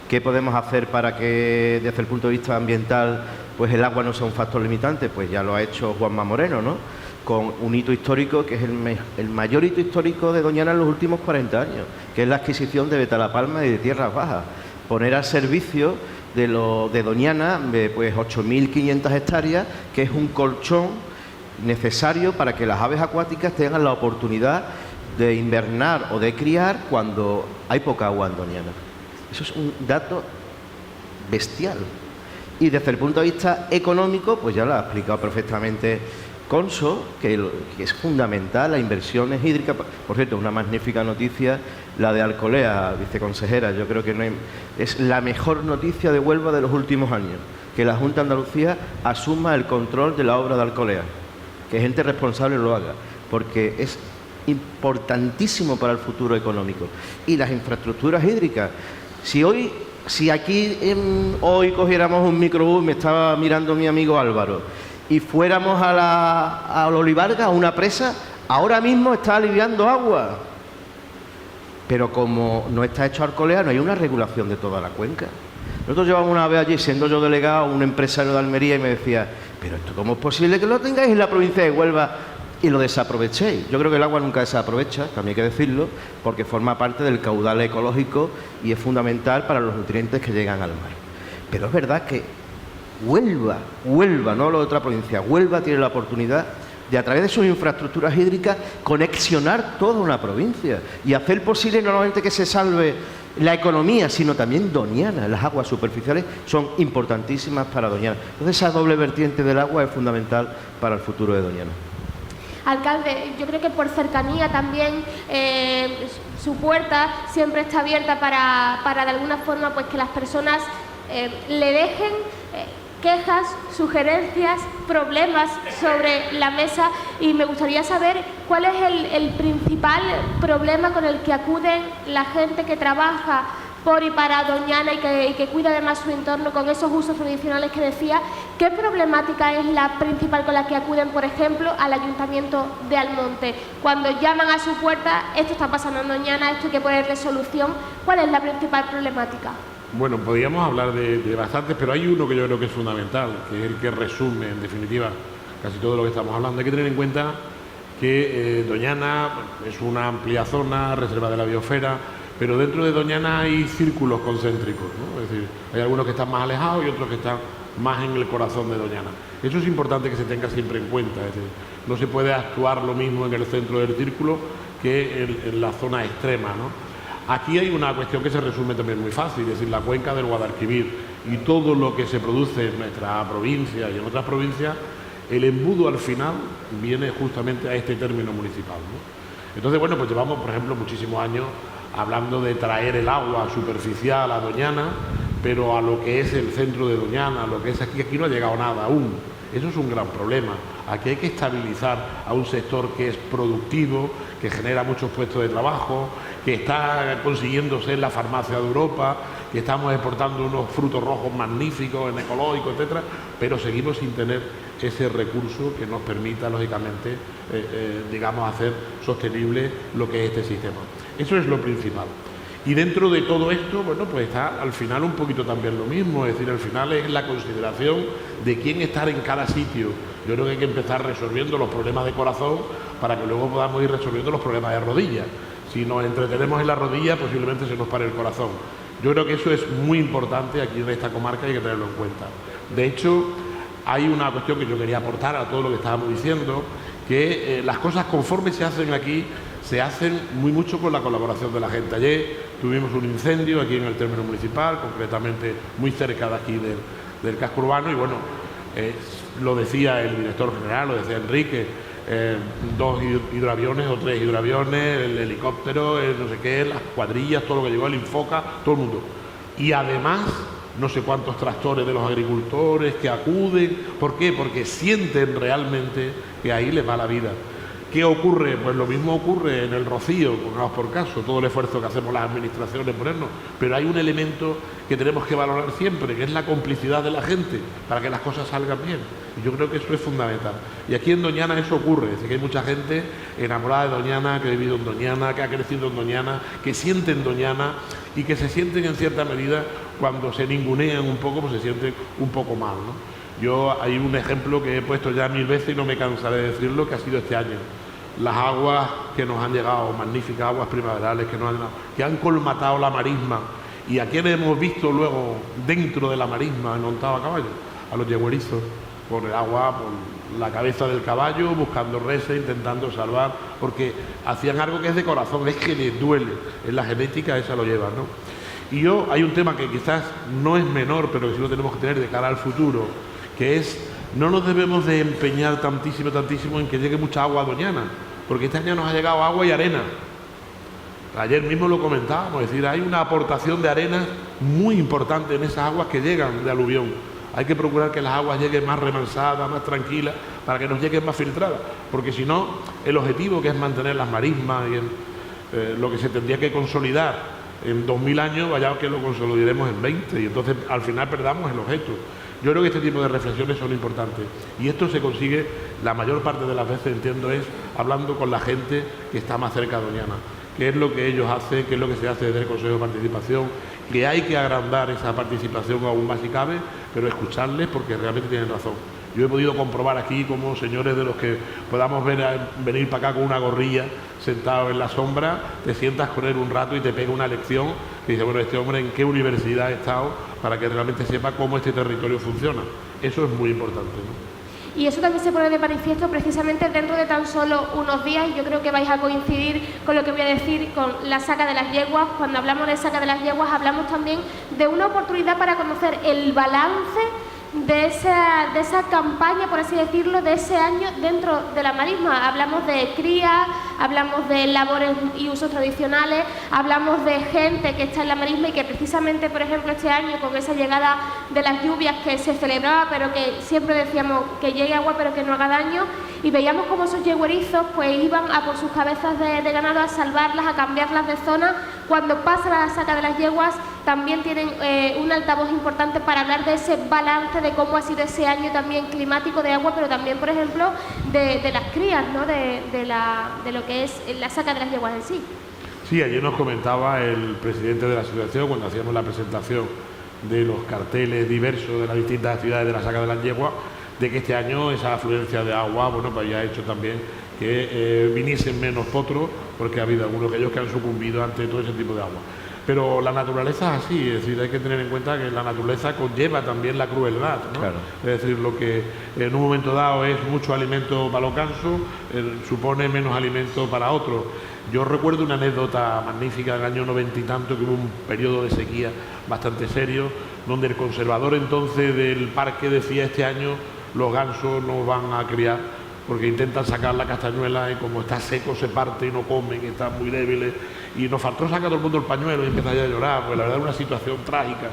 ¿Qué podemos hacer para que, desde el punto de vista ambiental, pues el agua no sea un factor limitante? Pues ya lo ha hecho Juanma Moreno, ¿no? Con un hito histórico que es el mayor hito histórico de Doñana en los últimos 40 años, que es la adquisición de Betalapalma y de Tierras Bajas. Poner al servicio de Doñana pues 8.500 hectáreas, que es un colchón necesario para que las aves acuáticas tengan la oportunidad de invernar o de criar cuando hay poca agua en Doñana. Eso es un dato bestial. Y desde el punto de vista económico, pues ya lo ha explicado perfectamente Conso, que es fundamental la inversiones hídricas. Por cierto, una magnífica noticia la de Alcolea, viceconsejera. Yo creo que es la mejor noticia de Huelva de los últimos años, que la Junta de Andalucía asuma el control de la obra de Alcolea, que gente responsable lo haga, porque es importantísimo para el futuro económico. Y las infraestructuras hídricas. Si aquí hoy cogiéramos un microbús, me estaba mirando mi amigo Álvaro, y fuéramos a Olivarga, a una presa, ahora mismo está aliviando agua. Pero como no está hecho Alcolea, no hay una regulación de toda la cuenca. Nosotros llevamos una vez allí, siendo yo delegado, un empresario de Almería, y me decía: pero esto, ¿cómo es posible que lo tengáis en la provincia de Huelva y lo desaprovechéis? Yo creo que el agua nunca desaprovecha, también hay que decirlo, porque forma parte del caudal ecológico y es fundamental para los nutrientes que llegan al mar. Pero es verdad que Huelva, no la otra provincia, Huelva tiene la oportunidad de a través de sus infraestructuras hídricas conexionar toda una provincia y hacer posible no solamente que se salve la economía, sino también Doñana. Las aguas superficiales son importantísimas para Doñana. Entonces esa doble vertiente del agua es fundamental para el futuro de Doñana. Alcalde, yo creo que por cercanía también su puerta siempre está abierta para de alguna forma pues que las personas le dejen quejas, sugerencias, problemas sobre la mesa, y me gustaría saber cuál es el principal problema con el que acuden la gente que trabaja por y para Doñana y que cuida además su entorno con esos usos tradicionales que decía. ¿Qué problemática es la principal con la que acuden, por ejemplo, al Ayuntamiento de Almonte? Cuando llaman a su puerta, esto está pasando en Doñana, esto hay que ponerle solución. ¿Cuál es la principal problemática? Bueno, podríamos hablar de bastantes, pero hay uno que yo creo que es fundamental, que es el que resume, en definitiva, casi todo lo que estamos hablando. Hay que tener en cuenta que Doñana es una amplia zona, reserva de la biosfera, pero dentro de Doñana hay círculos concéntricos, ¿no? Es decir, hay algunos que están más alejados y otros que están más en el corazón de Doñana. Eso es importante que se tenga siempre en cuenta, es decir, no se puede actuar lo mismo en el centro del círculo que en la zona extrema, ¿no? Aquí hay una cuestión que se resume también muy fácil, es decir, la cuenca del Guadalquivir y todo lo que se produce en nuestra provincia y en otras provincias, el embudo al final viene justamente a este término municipal, ¿no? Entonces, bueno, pues llevamos, por ejemplo, muchísimos años hablando de traer el agua superficial a Doñana, pero a lo que es el centro de Doñana, a lo que es aquí no ha llegado nada aún. Eso es un gran problema. Aquí hay que estabilizar a un sector que es productivo, que genera muchos puestos de trabajo, que está consiguiendo ser la farmacia de Europa, que estamos exportando unos frutos rojos magníficos, en ecológicos, etcétera, pero seguimos sin tener ese recurso que nos permita, lógicamente, digamos, hacer sostenible lo que es este sistema. Eso es lo principal. Y dentro de todo esto, bueno, pues está al final un poquito también lo mismo, es decir, al final es la consideración de quién estar en cada sitio. Yo creo que hay que empezar resolviendo los problemas de corazón para que luego podamos ir resolviendo los problemas de rodillas. Si nos entretenemos en la rodilla, posiblemente se nos pare el corazón. Yo creo que eso es muy importante aquí en esta comarca y hay que tenerlo en cuenta. De hecho, hay una cuestión que yo quería aportar a todo lo que estábamos diciendo, que las cosas conforme se hacen aquí, se hacen muy mucho con la colaboración de la gente. Ayer tuvimos un incendio aquí en el término municipal, concretamente muy cerca de aquí del casco urbano, y bueno, lo decía el director general, lo decía Enrique, 2 hidroaviones o 3 hidroaviones, el helicóptero, no sé qué, las cuadrillas, todo lo que llegó, el Infoca, todo el mundo. Y además, no sé cuántos tractores de los agricultores que acuden. ¿Por qué? Porque sienten realmente que ahí les va la vida. ¿Qué ocurre? Pues lo mismo ocurre en el Rocío, pongamos por caso, todo el esfuerzo que hacemos las administraciones en ponernos, pero hay un elemento que tenemos que valorar siempre, que es la complicidad de la gente, para que las cosas salgan bien. Y yo creo que eso es fundamental. Y aquí en Doñana eso ocurre, es decir, que hay mucha gente enamorada de Doñana, que ha vivido en Doñana, que ha crecido en Doñana, que sienten Doñana y que se sienten en cierta medida, cuando se ningunean un poco, pues se sienten un poco mal, ¿no? Hay un ejemplo que he puesto ya 1000 veces y no me cansaré de decirlo, que ha sido este año. Las aguas que nos han llegado, magníficas aguas primaverales que han colmatado la marisma. ¿Y a quiénes hemos visto luego dentro de la marisma montados a caballo? A los yeguerizos, por el agua, por la cabeza del caballo, buscando reses, intentando salvar, porque hacían algo que es de corazón, es que les duele, en la genética esa lo llevan, ¿no? Y hay un tema que quizás no es menor, pero que sí lo tenemos que tener de cara al futuro, que es, no nos debemos de empeñar tantísimo en que llegue mucha agua a Doñana, porque este año nos ha llegado agua y arena. Ayer mismo lo comentábamos, es decir, hay una aportación de arena muy importante en esas aguas que llegan de aluvión. Hay que procurar que las aguas lleguen más remansadas, más tranquilas, para que nos lleguen más filtradas, porque si no, el objetivo, que es mantener las marismas y lo que se tendría que consolidar en 2000 años, vaya que lo consolidaremos en 20, y entonces al final perdamos el objeto. Yo creo que este tipo de reflexiones son importantes, y esto se consigue la mayor parte de las veces, entiendo, es hablando con la gente que está más cerca de Doñana, qué es lo que ellos hacen, qué es lo que se hace desde el Consejo de Participación, que hay que agrandar esa participación aún más si cabe, pero escucharles porque realmente tienen razón. Yo he podido comprobar aquí como señores de los que podamos venir para acá con una gorrilla, sentado en la sombra, te sientas con él un rato y te pega una lección que dice, bueno, este hombre en qué universidad ha estado para que realmente sepa cómo este territorio funciona. Eso es muy importante, ¿no? Y eso también se pone de manifiesto precisamente dentro de tan solo unos días, y yo creo que vais a coincidir con lo que voy a decir con la saca de las yeguas. Cuando hablamos de saca de las yeguas hablamos también de una oportunidad para conocer el balance de esa campaña, por así decirlo, de ese año dentro de la marisma. Hablamos de cría, hablamos de labores y usos tradicionales, hablamos de gente que está en la marisma y que precisamente, por ejemplo, este año con esa llegada de las lluvias que se celebraba, pero que siempre decíamos que llegue agua pero que no haga daño, y veíamos como esos yeguerizos pues iban a por sus cabezas de ganado a salvarlas, a cambiarlas de zona. Cuando pasa la saca de las yeguas también tienen un altavoz importante para hablar de ese balance, de cómo ha sido ese año también climático de agua, pero también, por ejemplo, de las crías, ¿no? de lo que es la saca de las yeguas en sí. Sí, ayer nos comentaba el presidente de la asociación, cuando hacíamos la presentación de los carteles diversos de las distintas actividades de la saca de las yeguas, de que este año esa afluencia de agua, bueno, pues ya ha hecho también que viniesen menos potros, porque ha habido algunos de ellos que han sucumbido ante todo ese tipo de agua. Pero la naturaleza es así, es decir, hay que tener en cuenta que la naturaleza conlleva también la crueldad, ¿no? Claro. Es decir, lo que en un momento dado es mucho alimento para los gansos, supone menos alimento para otros. Yo recuerdo una anécdota magnífica del año 90 y tanto, que hubo un periodo de sequía bastante serio, donde el conservador entonces del parque decía: este año los gansos no van a criar, porque intentan sacar la castañuela y como está seco se parte y no comen, y están muy débiles, y nos faltó sacar todo el mundo el pañuelo y empezar a llorar, pues la verdad es una situación trágica.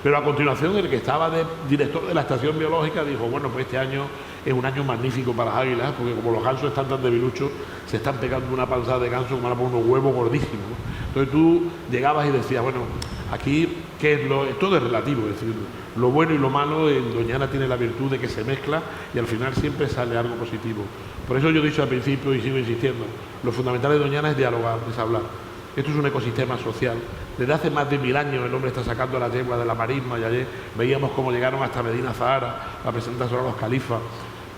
Pero a continuación el que estaba de director de la estación biológica dijo: bueno, pues este año es un año magnífico para las águilas, porque como los gansos están tan debiluchos, se están pegando una panzada de gansos que van a poner unos huevos gordísimos, ¿no? Entonces tú llegabas y decías: bueno, aquí ¿qué es todo es relativo, es decir, lo bueno y lo malo en Doñana tiene la virtud de que se mezcla y al final siempre sale algo positivo. Por eso yo he dicho al principio y sigo insistiendo, lo fundamental de Doñana es dialogar, es hablar. Esto es un ecosistema social. Desde hace más de 1000 años el hombre está sacando las yeguas de la marisma, y ayer veíamos cómo llegaron hasta Medina Zahara a presentarse a los califas.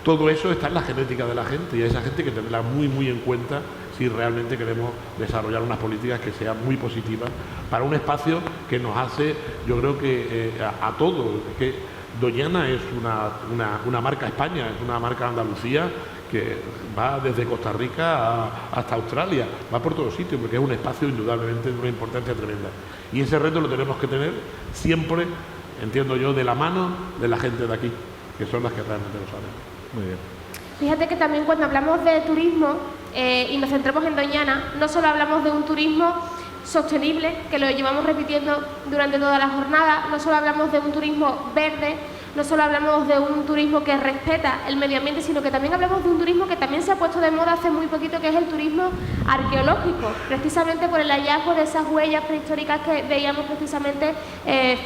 Todo eso está en la genética de la gente, y a esa gente hay que tenerla muy, muy en cuenta si realmente queremos desarrollar unas políticas que sean muy positivas para un espacio que nos hace, yo creo que a todos, que Doñana es una marca España, es una marca Andalucía, que va desde Costa Rica hasta Australia, va por todos sitios, porque es un espacio indudablemente de una importancia tremenda. Y ese reto lo tenemos que tener siempre, entiendo yo, de la mano de la gente de aquí, que son las que realmente lo saben. Muy bien. Fíjate que también cuando hablamos de turismo y nos centramos en Doñana, no solo hablamos de un turismo sostenible, que lo llevamos repitiendo durante toda la jornada, no solo hablamos de un turismo verde, no solo hablamos de un turismo que respeta el medio ambiente, sino que también hablamos de un turismo que también se ha puesto de moda hace muy poquito, que es el turismo arqueológico, precisamente por el hallazgo de esas huellas prehistóricas que veíamos precisamente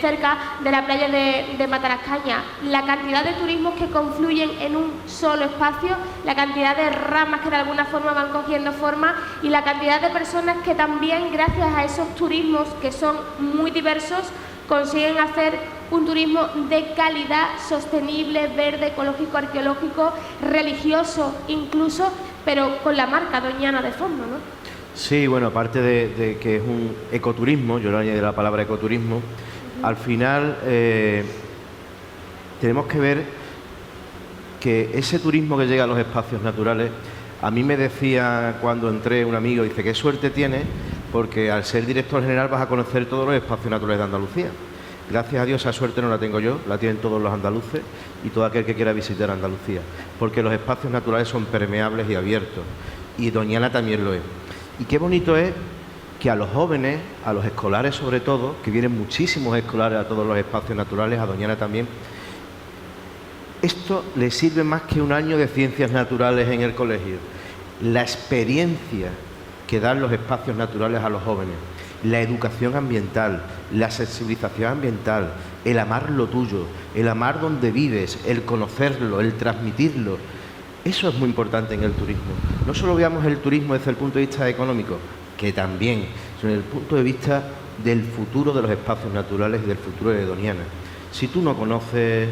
cerca de la playa de Matarascaña. La cantidad de turismos que confluyen en un solo espacio, la cantidad de ramas que de alguna forma van cogiendo forma, y la cantidad de personas que también, gracias a esos turismos que son muy diversos, consiguen hacer un turismo de calidad, sostenible, verde, ecológico, arqueológico, religioso incluso, pero con la marca Doñana de fondo, ¿no? Sí, bueno, aparte de que es un ecoturismo, yo le añadí la palabra ecoturismo, al final tenemos que ver que ese turismo que llega a los espacios naturales, a mí me decía cuando entré un amigo, dice: qué suerte tienes, porque al ser director general vas a conocer todos los espacios naturales de Andalucía. Gracias a Dios esa suerte no la tengo yo, la tienen todos los andaluces y todo aquel que quiera visitar Andalucía, porque los espacios naturales son permeables y abiertos, y Doñana también lo es. Y qué bonito es que a los jóvenes, a los escolares sobre todo, que vienen muchísimos escolares a todos los espacios naturales, a Doñana también, esto les sirve más que un año de ciencias naturales en el colegio. La experiencia que dan los espacios naturales a los jóvenes, la educación ambiental, la sensibilización ambiental, el amar lo tuyo, el amar donde vives, el conocerlo, el transmitirlo. Eso es muy importante en el turismo. No solo veamos el turismo desde el punto de vista económico, que también, sino desde el punto de vista del futuro de los espacios naturales y del futuro de Doñana. Si tú no conoces,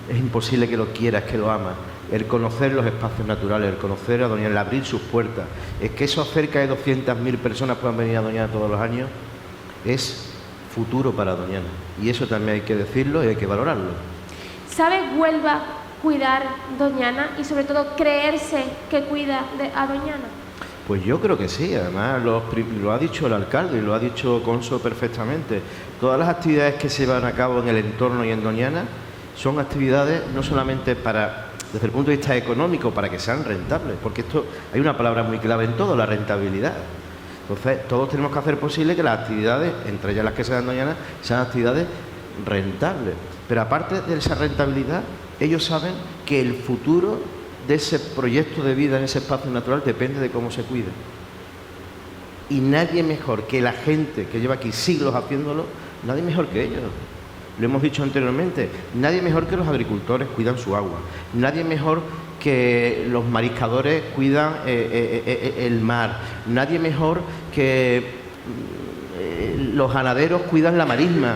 es imposible que lo quieras, que lo amas. El conocer los espacios naturales, el conocer a Doñana, el abrir sus puertas, es que esos cerca de 200.000 personas puedan venir a Doñana todos los años, es futuro para Doñana. Y eso también hay que decirlo y hay que valorarlo. ¿Sabes Huelva cuidar Doñana y sobre todo creerse que cuida a Doñana? Pues yo creo que sí, además lo ha dicho el alcalde y lo ha dicho Conso perfectamente. Todas las actividades que se llevan a cabo en el entorno y en Doñana son actividades no solamente desde el punto de vista económico, para que sean rentables, porque esto hay una palabra muy clave en todo, la rentabilidad. Entonces, todos tenemos que hacer posible que las actividades, entre ellas las que se dan en Doñana, sean actividades rentables. Pero aparte de esa rentabilidad, ellos saben que el futuro de ese proyecto de vida en ese espacio natural depende de cómo se cuide. Y nadie mejor que la gente que lleva aquí siglos haciéndolo, nadie mejor que ellos. Lo hemos dicho anteriormente, nadie mejor que los agricultores cuidan su agua, nadie mejor que los mariscadores cuidan el mar, nadie mejor que los ganaderos cuidan la marisma.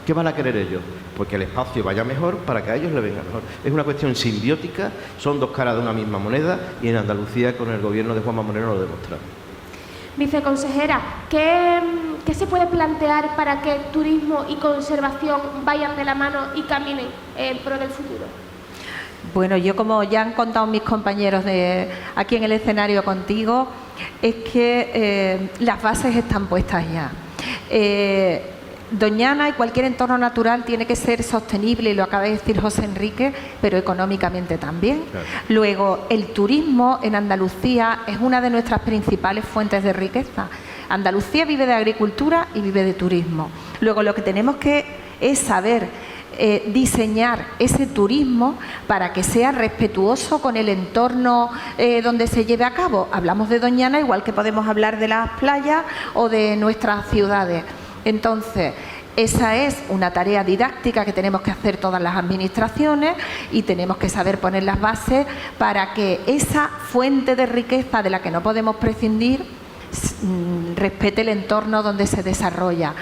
¿Qué van a querer ellos? Pues que el espacio vaya mejor para que a ellos les venga mejor. Es una cuestión simbiótica, son dos caras de una misma moneda y en Andalucía con el gobierno de Juanma Moreno lo demostramos. Viceconsejera, ¿qué se puede plantear para que turismo y conservación vayan de la mano y caminen en pro del futuro? Bueno, yo, como ya han contado mis compañeros aquí en el escenario contigo, es que las bases están puestas ya. Doñana y cualquier entorno natural tiene que ser sostenible, y lo acaba de decir José Enrique, pero económicamente también. Claro. Luego, el turismo en Andalucía es una de nuestras principales fuentes de riqueza. Andalucía vive de agricultura y vive de turismo. Luego, lo que tenemos que es saber diseñar ese turismo para que sea respetuoso con el entorno donde se lleve a cabo. Hablamos de Doñana igual que podemos hablar de las playas o de nuestras ciudades. Entonces, esa es una tarea didáctica que tenemos que hacer todas las administraciones y tenemos que saber poner las bases para que esa fuente de riqueza de la que no podemos prescindir respete el entorno donde se desarrolla.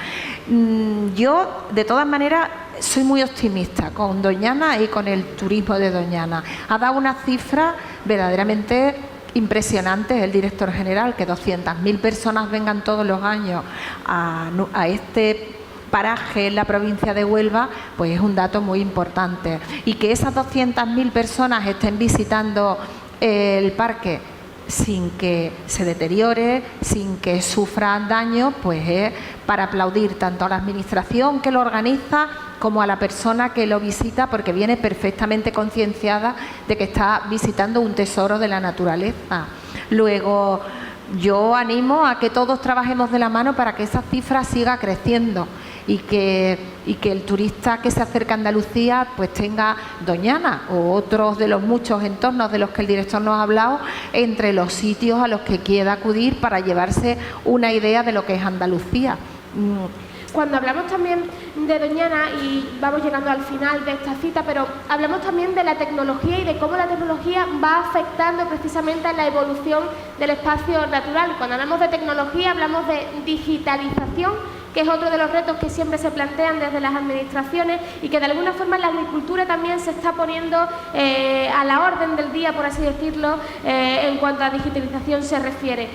Yo, de todas maneras, soy muy optimista con Doñana y con el turismo de Doñana. Ha dado una cifra verdaderamente impresionante el director general, que 200.000 personas vengan todos los años a este paraje en la provincia de Huelva, pues es un dato muy importante. Y que esas 200.000 personas estén visitando el parque sin que se deteriore, sin que sufran daño, pues es para aplaudir tanto a la administración que lo organiza como a la persona que lo visita, porque viene perfectamente concienciada de que está visitando un tesoro de la naturaleza. Luego, yo animo a que todos trabajemos de la mano para que esa cifra siga creciendo y que el turista que se acerca a Andalucía pues tenga Doñana o otros de los muchos entornos de los que el director nos ha hablado entre los sitios a los que quiera acudir para llevarse una idea de lo que es Andalucía. Cuando hablamos también de Doñana, y vamos llegando al final de esta cita, pero hablamos también de la tecnología y de cómo la tecnología va afectando precisamente a la evolución del espacio natural. Cuando hablamos de tecnología hablamos de digitalización, que es otro de los retos que siempre se plantean desde las administraciones y que de alguna forma la agricultura también se está poniendo a la orden del día, por así decirlo, en cuanto a digitalización se refiere.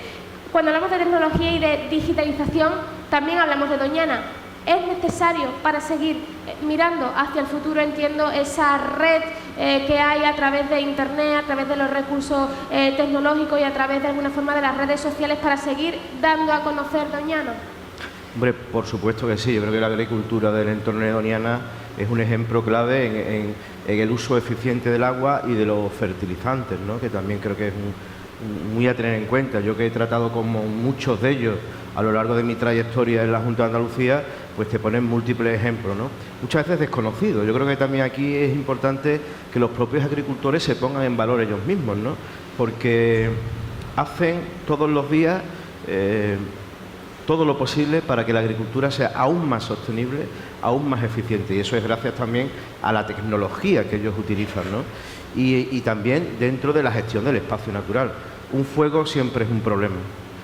Cuando hablamos de tecnología y de digitalización, también hablamos de Doñana. Es necesario para seguir mirando hacia el futuro, entiendo, esa red que hay a través de Internet, a través de los recursos tecnológicos y a través de alguna forma de las redes sociales para seguir dando a conocer Doñana. Hombre, por supuesto que sí. Yo creo que la agricultura del entorno de Doñana es un ejemplo clave en el uso eficiente del agua y de los fertilizantes, ¿no? Que también creo que es muy a tener en cuenta. Yo que he tratado con muchos de ellos a lo largo de mi trayectoria en la Junta de Andalucía, pues te ponen múltiples ejemplos, ¿no? Muchas veces desconocidos. Yo creo que también aquí es importante que los propios agricultores se pongan en valor ellos mismos, ¿no? Porque hacen todos los días todo lo posible para que la agricultura sea aún más sostenible, aún más eficiente, y eso es gracias también a la tecnología que ellos utilizan, ¿no? Y también dentro de la gestión del espacio natural. Un fuego siempre es un problema,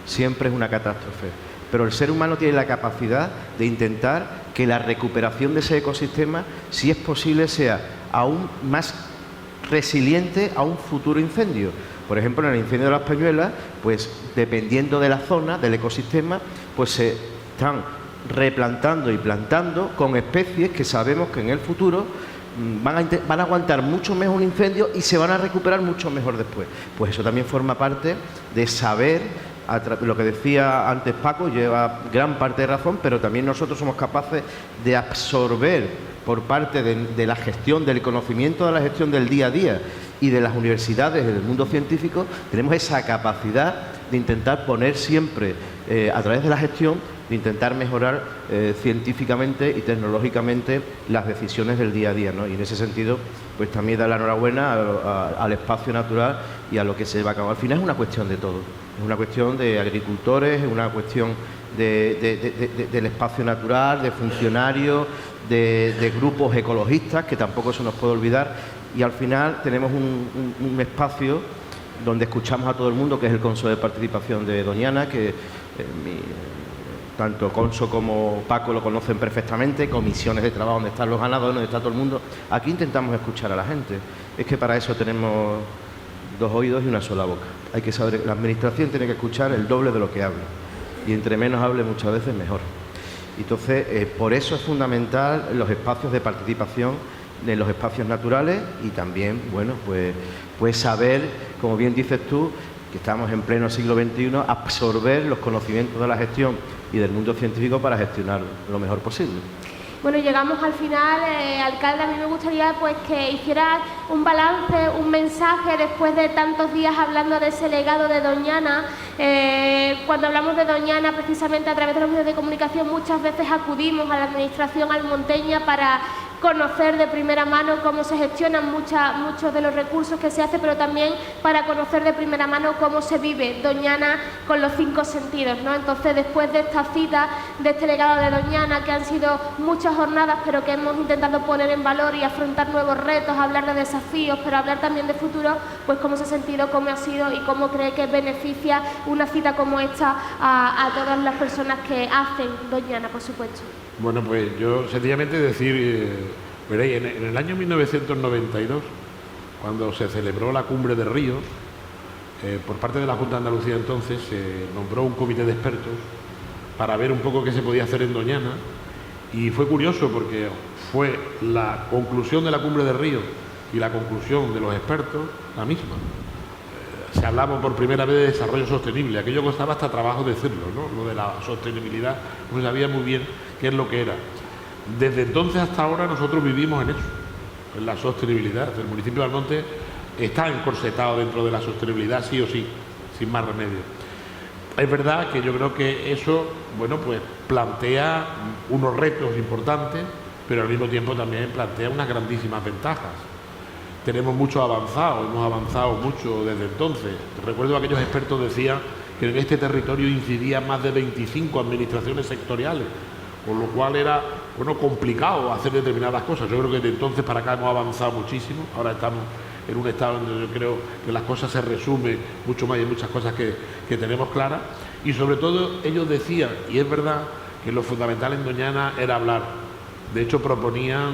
siempre es una catástrofe, pero el ser humano tiene la capacidad de intentar que la recuperación de ese ecosistema, si es posible, sea aún más resiliente a un futuro incendio. Por ejemplo, en el incendio de las Peñuelas, pues dependiendo de la zona, del ecosistema, pues se están replantando y plantando con especies que sabemos que en el futuro van a aguantar mucho mejor un incendio y se van a recuperar mucho mejor después. Pues eso también forma parte de saber, lo que decía antes Paco, lleva gran parte de razón, pero también nosotros somos capaces de absorber por parte de la gestión, del conocimiento de la gestión del día a día y de las universidades, del mundo científico, tenemos esa capacidad de intentar poner siempre, a través de la gestión, de intentar mejorar científicamente y tecnológicamente las decisiones del día a día, ¿no? Y en ese sentido, pues también dar la enhorabuena al espacio natural y a lo que se va a cabo. Al final es una cuestión de todo, es una cuestión de agricultores, es una cuestión del espacio natural, de funcionarios, de grupos ecologistas, que tampoco se nos puede olvidar, y al final tenemos un espacio donde escuchamos a todo el mundo, que es el Consejo de Participación de Doñana, que tanto Conso como Paco lo conocen perfectamente, comisiones de trabajo donde están los ganadores, donde está todo el mundo. Aquí intentamos escuchar a la gente. Es que para eso tenemos 2 oídos y una sola boca. Hay que saber, la administración tiene que escuchar el doble de lo que habla. Y entre menos hable muchas veces mejor. Entonces, por eso es fundamental los espacios de participación en los espacios naturales y también, bueno, pues saber, como bien dices tú, que estamos en pleno siglo XXI, absorber los conocimientos de la gestión y del mundo científico para gestionar lo mejor posible. Bueno, llegamos al final. Alcalde, a mí me gustaría pues que hiciera un balance, un mensaje después de tantos días hablando de ese legado de Doñana. Cuando hablamos de Doñana, precisamente a través de los medios de comunicación, muchas veces acudimos a la administración almonteña para conocer de primera mano cómo se gestionan muchos de los recursos que se hacen, pero también para conocer de primera mano cómo se vive Doñana con los 5 sentidos, ¿no? Entonces, después de esta cita, de este legado de Doñana, que han sido muchas jornadas, pero que hemos intentado poner en valor y afrontar nuevos retos, hablar de desafíos, pero hablar también de futuro, pues cómo se ha sentido, cómo ha sido y cómo cree que beneficia una cita como esta a todas las personas que hacen Doñana, por supuesto. Bueno, pues yo sencillamente decir, veréis, en el año 1992, cuando se celebró la Cumbre de Ríos, por parte de la Junta de Andalucía entonces se nombró un comité de expertos para ver un poco qué se podía hacer en Doñana, y fue curioso porque fue la conclusión de la Cumbre de Ríos y la conclusión de los expertos la misma. Se hablaba por primera vez de desarrollo sostenible, aquello costaba hasta trabajo decirlo, ¿no? Lo de la sostenibilidad, no se sabía muy bien qué es lo que era. Desde entonces hasta ahora nosotros vivimos en eso, en la sostenibilidad. El municipio de Almonte está encorsetado dentro de la sostenibilidad, sí o sí, sin más remedio. Es verdad que yo creo que eso, bueno, pues plantea unos retos importantes, pero al mismo tiempo también plantea unas grandísimas ventajas. Tenemos mucho avanzado, hemos avanzado mucho desde entonces. Recuerdo que aquellos expertos decían que en este territorio incidían más de 25 administraciones sectoriales, con lo cual era, bueno, complicado hacer determinadas cosas. Yo creo que de entonces para acá hemos avanzado muchísimo. Ahora estamos en un estado donde yo creo que las cosas se resumen mucho más y hay muchas cosas que tenemos claras. Y sobre todo ellos decían, y es verdad, que lo fundamental en Doñana era hablar. De hecho proponían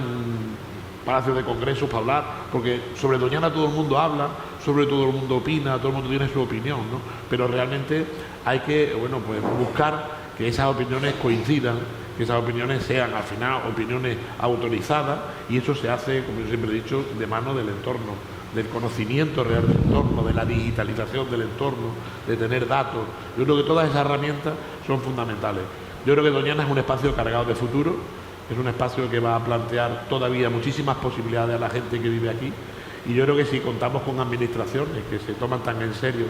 palacios de congresos para hablar, porque sobre Doñana todo el mundo habla, sobre todo el mundo opina, todo el mundo tiene su opinión, ¿no? Pero realmente hay que, bueno, pues buscar que esas opiniones coincidan, que esas opiniones sean al final opiniones autorizadas, y eso se hace, como yo siempre he dicho, de mano del entorno, del conocimiento real del entorno, de la digitalización del entorno, de tener datos. Yo creo que todas esas herramientas son fundamentales. Yo creo que Doñana es un espacio cargado de futuro, es un espacio que va a plantear todavía muchísimas posibilidades a la gente que vive aquí, y yo creo que si contamos con administraciones que se toman tan en serio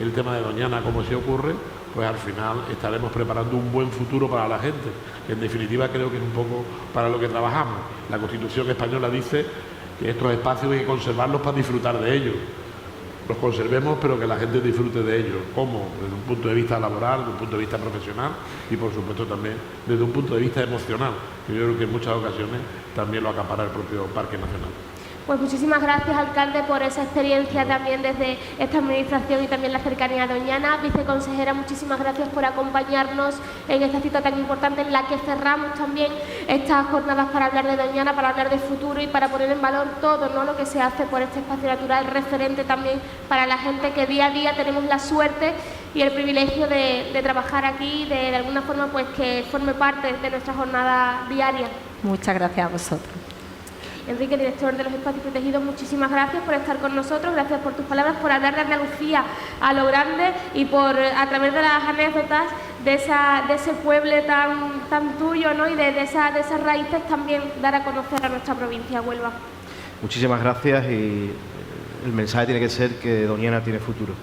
el tema de Doñana como se ocurre, pues al final estaremos preparando un buen futuro para la gente, que en definitiva creo que es un poco para lo que trabajamos. La Constitución española dice que estos espacios hay que conservarlos para disfrutar de ellos. Los conservemos, pero que la gente disfrute de ellos. ¿Cómo? Desde un punto de vista laboral, desde un punto de vista profesional y, por supuesto, también desde un punto de vista emocional, que yo creo que en muchas ocasiones también lo acapara el propio Parque Nacional. Pues muchísimas gracias, alcalde, por esa experiencia también desde esta administración y también la cercanía a Doñana. Viceconsejera, muchísimas gracias por acompañarnos en esta cita tan importante en la que cerramos también estas jornadas para hablar de Doñana, para hablar de futuro y para poner en valor todo, ¿no?, lo que se hace por este espacio natural, referente también para la gente que día a día tenemos la suerte y el privilegio de trabajar aquí, de alguna forma pues que forme parte de nuestra jornada diaria. Muchas gracias a vosotros. Enrique, director de los espacios protegidos, muchísimas gracias por estar con nosotros, gracias por tus palabras, por hablar de Andalucía a lo grande y por, a través de las anécdotas de ese pueblo tan tuyo, ¿no? Y de esas raíces también dar a conocer a nuestra provincia, Huelva. Muchísimas gracias y el mensaje tiene que ser que Doñana tiene futuro.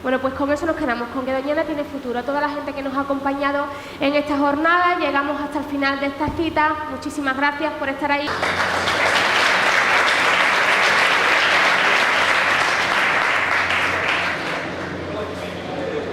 Bueno, pues con eso nos quedamos, con que Doñana tiene futuro. A toda la gente que nos ha acompañado en esta jornada, llegamos hasta el final de esta cita. Muchísimas gracias por estar ahí.